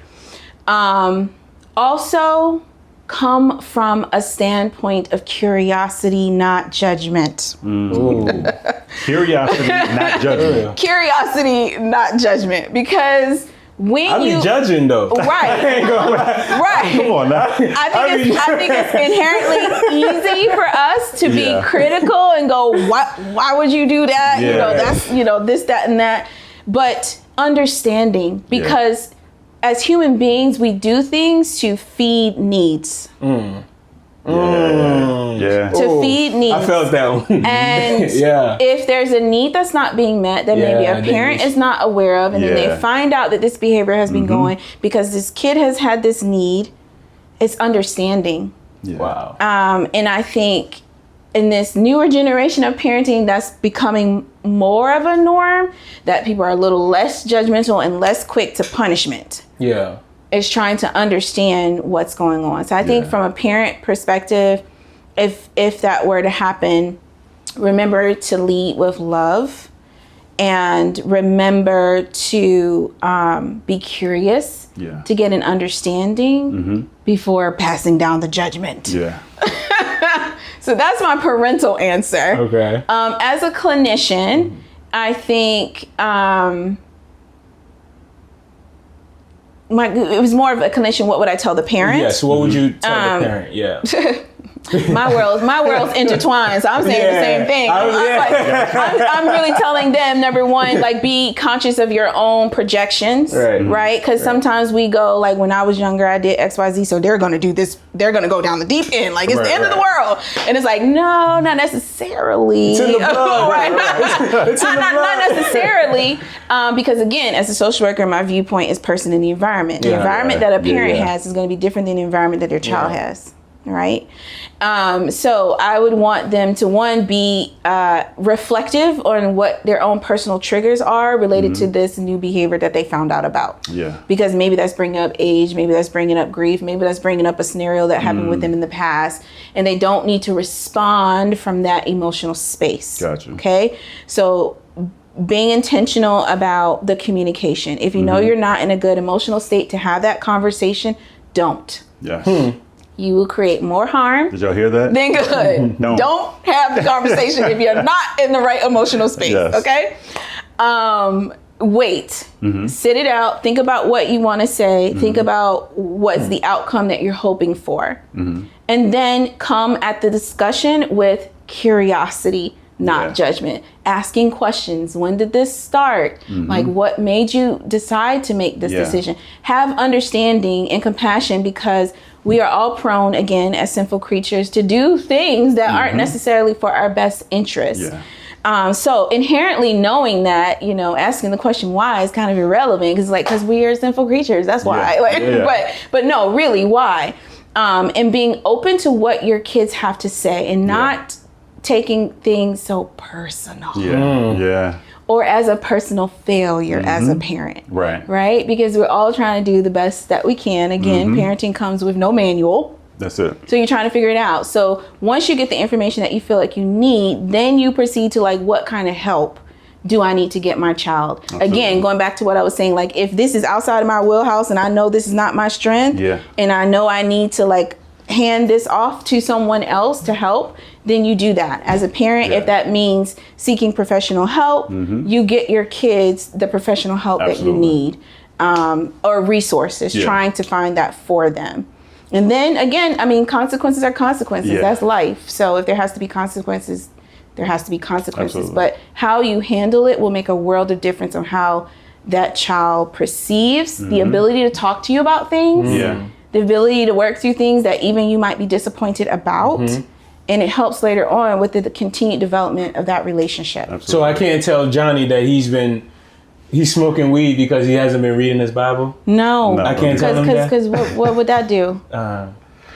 Also come from a standpoint of curiosity, not judgment. Curiosity, not judgment. Curiosity, not judgment. Because when I be judging though. Right. Right. Come on now. I think it's inherently easy for us to be critical and go, why would you do that? That's, this, that, and that. But understanding, because as human beings, we do things to feed needs. Yeah. To feed needs. I felt that one. And if there's a need that's not being met, that maybe a parent is not aware of, and then they find out that this behavior has been going because this kid has had this need, it's understanding. Yeah. Wow. And I think in this newer generation of parenting, that's becoming more of a norm, that people are a little less judgmental and less quick to punishment. Yeah. Is trying to understand what's going on. So I think from a parent perspective, if that were to happen, remember to lead with love and remember to be curious to get an understanding before passing down the judgment. Yeah. So that's my parental answer. Okay. As a clinician, I think it was more of a clinician. What would I tell the parent? Yes. What would you tell the parent? Yeah. My world's intertwined, so I'm saying the same thing. I'm really telling them, number one, like, be conscious of your own projections, right? Because sometimes we go, like, when I was younger, I did XYZ, so they're going to do this. They're going to go down the deep end, like it's the end of the world. And it's like, no, not necessarily. It's in the blood. Not necessarily, because again, as a social worker, my viewpoint is person in the environment. The environment that a parent has is going to be different than the environment that their child has. Right. So I would want them to, one, be reflective on what their own personal triggers are related to this new behavior that they found out about. Yeah. Because maybe that's bringing up age, maybe that's bringing up grief, maybe that's bringing up a scenario that happened with them in the past, and they don't need to respond from that emotional space. Gotcha. Okay. So being intentional about the communication. If you know you're not in a good emotional state to have that conversation, don't. Yes. You will create more harm. Did y'all hear that? Than good. No. Don't have the conversation if you're not in the right emotional space. Yes. Okay. wait, sit it out, think about what you want to say, think about what's the outcome that you're hoping for. And then come at the discussion with curiosity, not judgment. Asking questions. When did this start? Like, what made you decide to make this decision? Have understanding and compassion, because we are all prone, again, as sinful creatures, to do things that aren't necessarily for our best interest. So inherently knowing that, you know, asking the question why is kind of irrelevant, because we are sinful creatures. That's why. But no, really, why? And being open to what your kids have to say, and not taking things so personal. Or as a personal failure as a parent. Right? Because we're all trying to do the best that we can. Again, parenting comes with no manual. That's it. So you're trying to figure it out. So once you get the information that you feel like you need, then you proceed to like, what kind of help do I need to get my child? Absolutely. Again, going back to what I was saying, like, if this is outside of my wheelhouse and I know this is not my strength, and I know I need to like hand this off to someone else to help, then you do that. As a parent, if that means seeking professional help, you get your kids the professional help that you need, or resources, trying to find that for them. And then again, I mean, consequences are consequences. That's life. So if there has to be consequences, there has to be consequences. But how you handle it will make a world of difference on how that child perceives the ability to talk to you about things, the ability to work through things that even you might be disappointed about. And it helps later on with the continued development of that relationship. Absolutely. So I can't tell Johnny that he's smoking weed because he hasn't been reading his Bible? No. I can't tell him that? Because what would that do?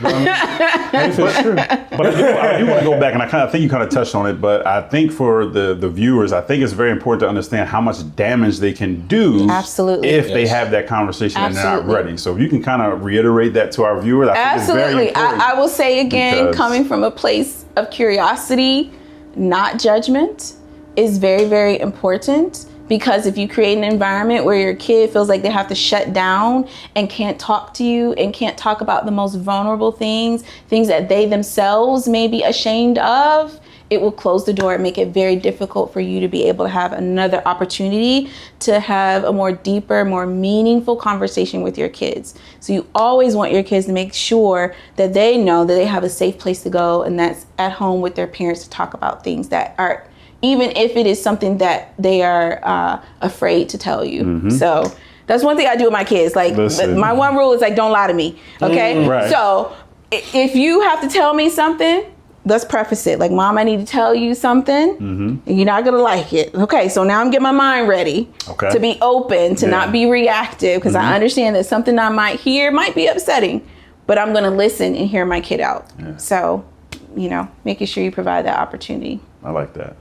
If it's true. But I do want to go back, and I think you kind of touched on it, but I think for the viewers, I think it's very important to understand how much damage they can do if they have that conversation and they're not ready. So if you can kind of reiterate that to our viewers, I think it's very important. I will say again, coming from a place of curiosity, not judgment, is very, very important. Because if you create an environment where your kid feels like they have to shut down and can't talk to you and can't talk about the most vulnerable things that they themselves may be ashamed of, it will close the door and make it very difficult for you to be able to have another opportunity to have a more deeper, more meaningful conversation with your kids. So you always want your kids to make sure that they know that they have a safe place to go, and that's at home with their parents to talk about things that are, even if it is something that they are afraid to tell you. So that's one thing I do with my kids. Like, my one rule is like, don't lie to me. Okay. So if you have to tell me something, let's preface it. Like, Mom, I need to tell you something, and you're not going to like it. Okay. So now I'm getting my mind ready to be open, to not be reactive, because I understand that something I might hear might be upsetting, but I'm going to listen and hear my kid out. So, you know, making sure you provide that opportunity. I like that.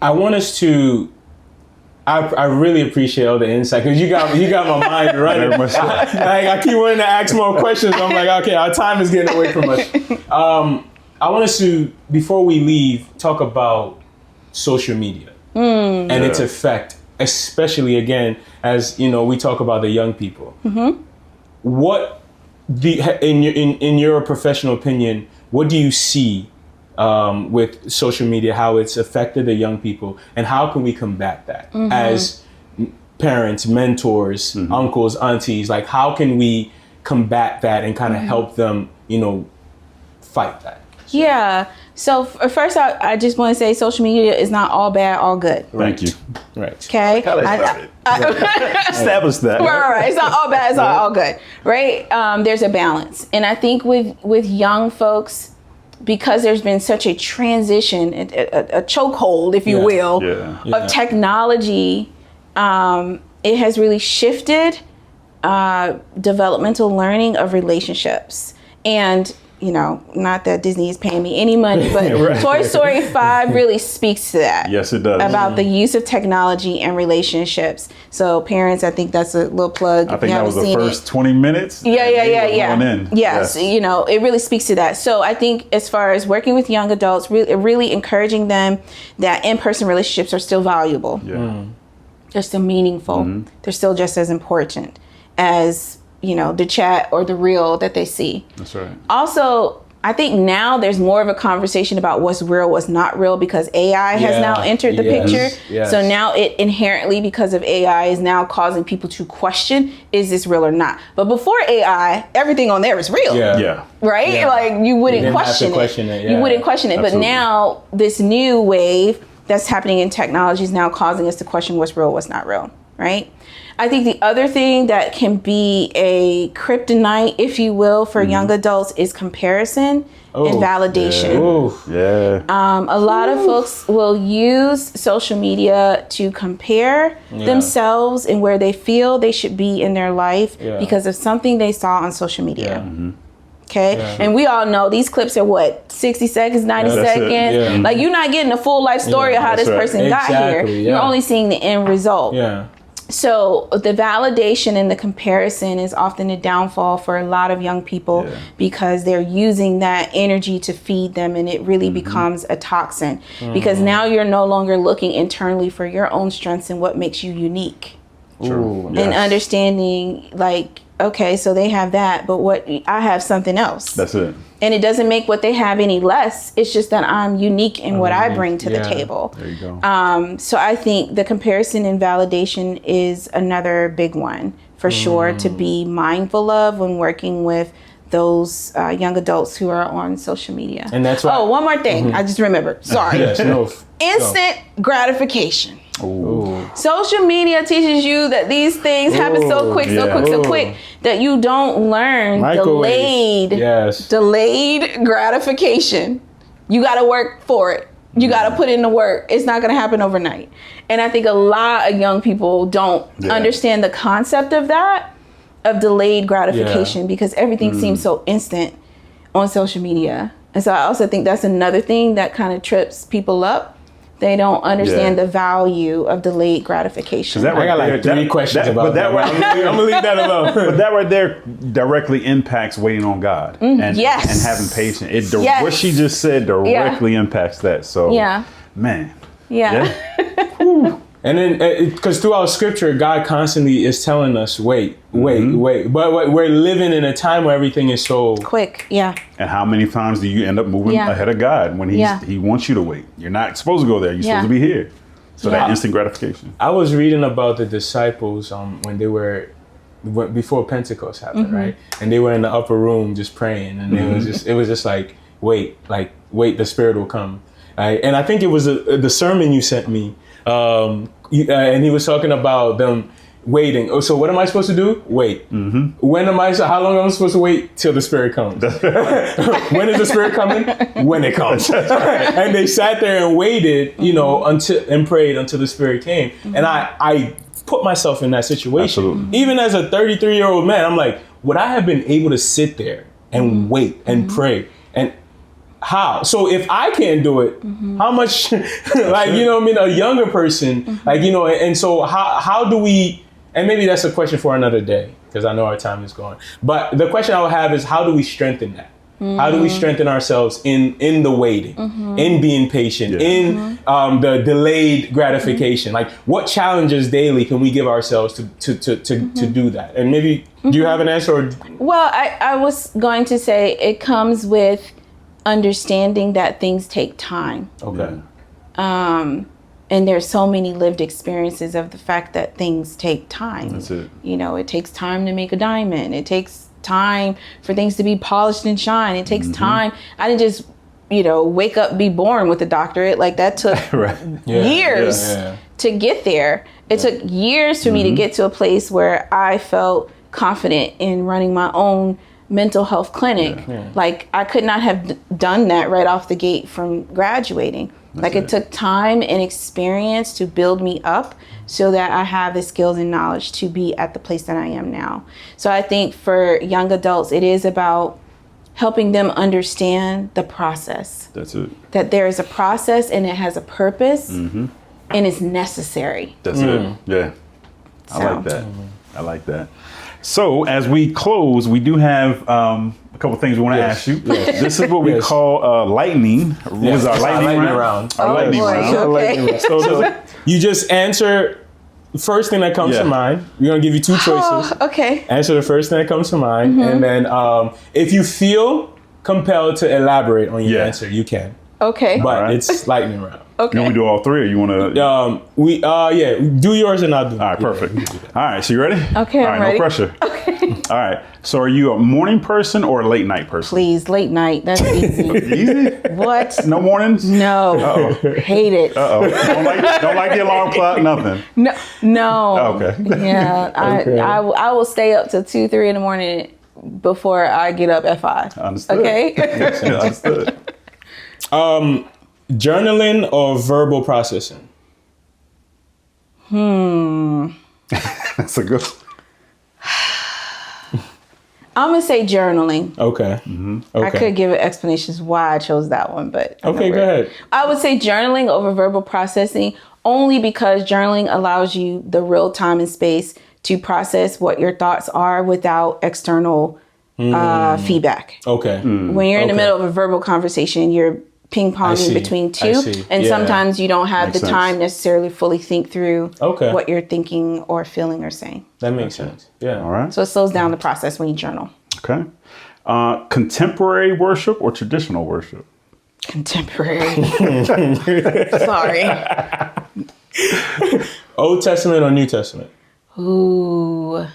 I want us to. I really appreciate all the insight, because you got my mind running. I keep wanting to ask more questions. I'm like, okay, our time is getting away from us. I want us to, before we leave, talk about social media and its effect, especially again, as you know, we talk about the young people. What in your professional opinion, what do you see with social media, how it's affected the young people, and how can we combat that as parents, mentors, uncles, aunties? Like, how can we combat that and kind of help them, you know, fight that? So first, I just want to say social media is not all bad, all good. Thank you. Okay. Establish that. Right. It's not all bad, it's all good. Right. There's a balance. And I think with young folks, because there's been such a transition, a chokehold, if you will, of technology, it has really shifted developmental learning of relationships. And, you know, not that Disney is paying me any money, but Toy Story 5 really speaks to that. Yes, it does. About the use of technology and relationships. So parents, I think that's a little plug. I think that was the first 20 minutes. Yes, you know, it really speaks to that. So I think as far as working with young adults, really encouraging them that in-person relationships are still valuable. They're still meaningful. They're still just as important as, you know, the chat or the reel that they see. That's right. Also, I think now there's more of a conversation about what's real, what's not real, because AI has now entered the picture. Yes. So now it inherently, because of AI, is now causing people to question, is this real or not? But before AI, everything on there is real. Yeah. Right? Yeah. Like you wouldn't didn't have to question it. yeah. You wouldn't question it. Absolutely. But now this new wave that's happening in technology is now causing us to question what's real, what's not real. Right? I think the other thing that can be a kryptonite, if you will, for young adults is comparison and validation. A lot of folks will use social media to compare themselves and where they feel they should be in their life because of something they saw on social media. Okay. Yeah. And we all know these clips are what, 60 seconds, 90 seconds. Yeah. Like you're not getting a full life story of how this person got here. You're only seeing the end result. Yeah. So the validation and the comparison is often a downfall for a lot of young people because they're using that energy to feed them, and it really becomes a toxin because now you're no longer looking internally for your own strengths and what makes you unique. True. And understanding like, okay, so they have that, but what I have something else. That's it. And it doesn't make what they have any less. It's just that I'm unique in what I bring to the table. There you go. So I think the comparison and validation is another big one for sure to be mindful of when working with those young adults who are on social media. And that's why. Oh, one more thing. I just remembered. Sorry. Instant gratification. Ooh. Social media teaches you that these things happen so quick that you don't learn delayed gratification. You got to work for it. You got to put in the work. It's not going to happen overnight. And I think a lot of young people don't understand the concept of that, of delayed gratification, because everything seems so instant on social media. And so I also think that's another thing that kind of trips people up. They don't understand the value of delayed gratification. I got like 3 questions about that. I'm gonna leave that alone. But that right there directly impacts waiting on God and having patience. What she just said directly impacts that. So, man. And then, because throughout Scripture, God constantly is telling us, wait. But we're living in a time where everything is so quick. And how many times do you end up moving ahead of God when He wants you to wait? You're not supposed to go there. You're supposed to be here. So that instant gratification. I was reading about the disciples when they were before Pentecost happened, right? And they were in the upper room just praying, and it was just like wait, the Spirit will come. Right? And I think it was the sermon you sent me. And he was talking about them waiting. Oh, so what am I supposed to do? Wait. How long am I supposed to wait till the Spirit comes? When is the Spirit coming? When it comes. And they sat there and waited, and prayed until the Spirit came. And I put myself in that situation. Absolutely. Even as a 33-year-old man, I'm like, would I have been able to sit there and wait and pray? And how? So if I can't do it, how much, a younger person, and so how do we, and maybe that's a question for another day, because I know our time is gone. But the question I would have is, how do we strengthen that? How do we strengthen ourselves in the waiting, in being patient, in the delayed gratification? Like, what challenges daily can we give ourselves to do that? And maybe, do you have an answer? Well, I was going to say it comes with understanding that things take time. Okay. And there's so many lived experiences of the fact that things take time. That's it. It takes time to make a diamond. It takes time for things to be polished and shine. It takes time. I didn't just, wake up, be born with a doctorate. Like that took years to get there. It took years for me to get to a place where I felt confident in running my own mental health clinic. Like I could not have done that right off the gate from graduating. It took time and experience to build me up so that I have the skills and knowledge to be at the place that I am now. So I think for young adults, it is about helping them understand the process. That's it. That there is a process and it has a purpose and it's necessary. That's it. Yeah. I like that. So as we close, we do have a couple things we want to ask you. This is what we call lightning. This is our lightning round. Our lightning round. Okay. So you just answer the first thing that comes to mind. We're going to give you 2 choices. Okay. Answer the first thing that comes to mind. And then if you feel compelled to elaborate on your Yeah. answer, you can. Okay. But Alright. it's lightning round. Okay. You want me to do all three, or you want to? Yeah, do yours and I'll do. All right, perfect. All right, so you ready? Okay, All I'm right, ready. no pressure. Okay. All right. So, are you a morning person or a late night person? Please, late night. That's easy. Easy. What? No mornings. No. Hate it. Oh, don't like the alarm clock. Nothing. No. Okay. Yeah. Okay. I will stay up till 2, 3 in the morning before I get up at 5. Understood. Okay. Yeah, understood. Journaling or verbal processing? That's a good. I'm gonna say journaling. Okay. I could give explanations why I chose that one, but Okay, go ahead. I would say journaling over verbal processing, only because journaling allows you the real time and space to process what your thoughts are without external feedback. Okay. When you're in the Okay. middle of a verbal conversation, you're ping ponging see. between I two, see. and Yeah. sometimes you don't have Makes the sense. time necessarily fully think through Okay. what you're thinking or feeling or saying. That makes sense. Yeah. All right. So it slows down the process when you journal. Okay. Contemporary worship or traditional worship? Contemporary. Sorry. Old Testament or New Testament? Ooh.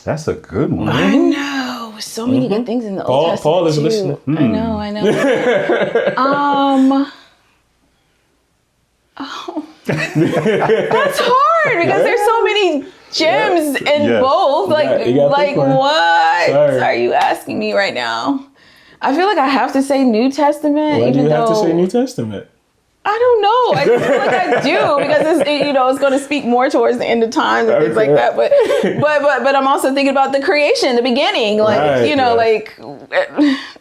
That's a good one. I know. So many good things in the Old Testament. Paul is too. listening. I know. That's hard because there's so many gems in Yes. both. You gotta Like pick one. what Sorry. are you asking me right now? I feel like I have to say New Testament. Why do even you have to though- say New Testament? I don't know. I just feel like I do because it's going to speak more towards the end of time and things like Okay. that. But I'm also thinking about the creation, the beginning, like Right, like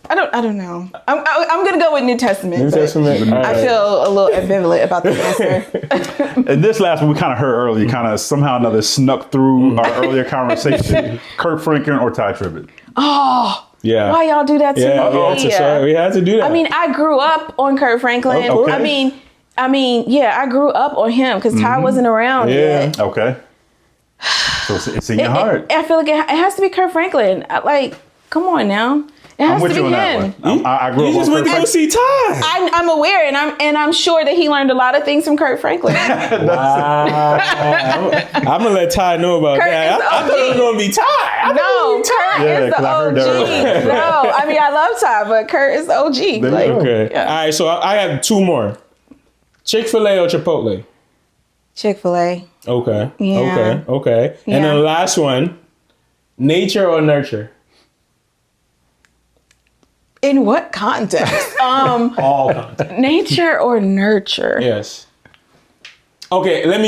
I don't know. I'm gonna go with New Testament. New but Testament. I feel a little ambivalent about the answer. And this last one we kind of heard earlier, kind of somehow or another snuck through our earlier conversation. Kirk Franklin or Ty Tribbett? Yeah. Why y'all do that to Yeah, me? sorry. We had to do that. I mean, I grew up on Kurt Franklin. Okay. I mean, yeah, I grew up on him because Ty wasn't around Yeah. yet. Okay. So it's in your heart. I feel like it has to be Kurt Franklin. Come on now. It has I'm with to you be on that him. one. I grew you up just on went to Kirk go see Ty. I'm aware, and I'm sure that he learned a lot of things from Kurt Franklin. Wow. I'm gonna let Ty know about Kurt that. is I thought it was OG. gonna be Ty. No, Kurt Yeah, is the 'cause I heard that OG. earlier. No, I mean I love Ty, but Kurt is OG. you go. Okay. Yeah. All right. So I have two more. Chick-fil-A or Chipotle? Chick-fil-A. Okay. Yeah. Okay. And Yeah. then the last one, nature or nurture? In what context? All content. Nature or nurture? Yes. Okay. Let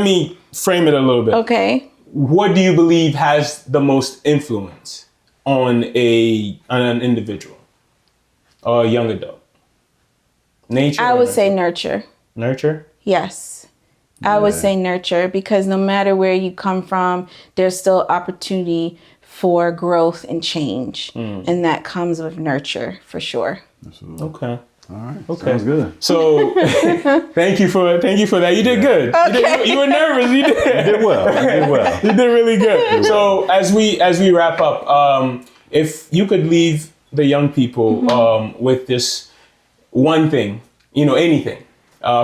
me frame it a little bit. Okay. What do you believe has the most influence on an individual or a young adult? Nature. I or would say nurture. nurture. Yes. I would say nurture because no matter where you come from, there's still opportunity for growth and change. And that comes with nurture for sure. Okay. All right. Okay. Sounds good. So thank you for that. You did good. You were nervous. You did. You did well. You did well. You did really good. So as we wrap up, if you could leave the young people with this one thing, anything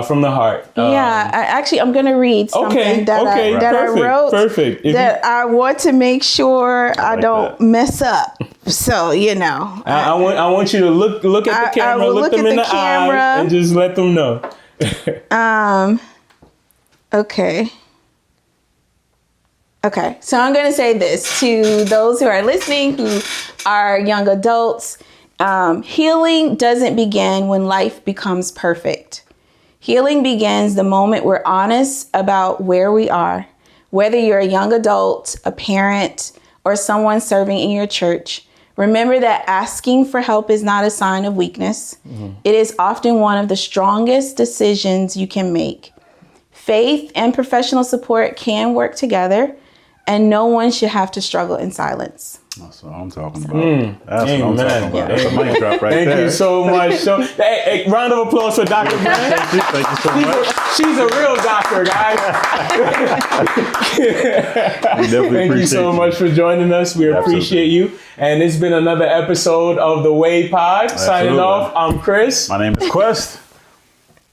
from the heart. I'm going to read something that I wrote Perfect. that I want to make sure I like don't that. mess up. So, I want you to look at the camera, will look look them at in the the camera. eye, and just let them know. Okay. Okay, so I'm going to say this to those who are listening, who are young adults. Healing doesn't begin when life becomes perfect. Healing begins the moment we're honest about where we are. Whether you're a young adult, a parent, or someone serving in your church, remember that asking for help is not a sign of weakness. It is often one of the strongest decisions you can make. Faith and professional support can work together, and no one should have to struggle in silence. That's what I'm talking about. That's Amen. what I'm talking about. That's a mic drop right Thank there. you so much. So, hey, round of applause for Dr. Branch. Thank you so much. She's a real doctor, guys. Thank you so much for joining us. We appreciate you. And it's been another episode of The Way Pod. Signing off, I'm Chris. My name is Quest.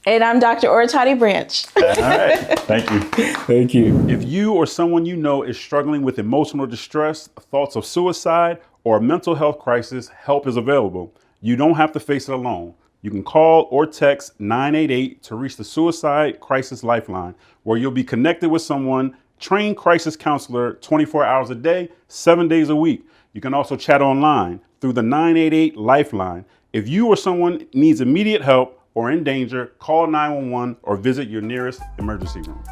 And I'm Dr. Oretade-Branch. All right. Thank you. Thank you. If you or someone you know is struggling with emotional distress, thoughts of suicide, or a mental health crisis, help is available. You don't have to face it alone. You can call or text 988 to reach the Suicide Crisis Lifeline, where you'll be connected with someone, trained crisis counselor 24 hours a day, 7 days a week. You can also chat online through the 988 Lifeline. If you or someone needs immediate help or in danger, call 911 or visit your nearest emergency room.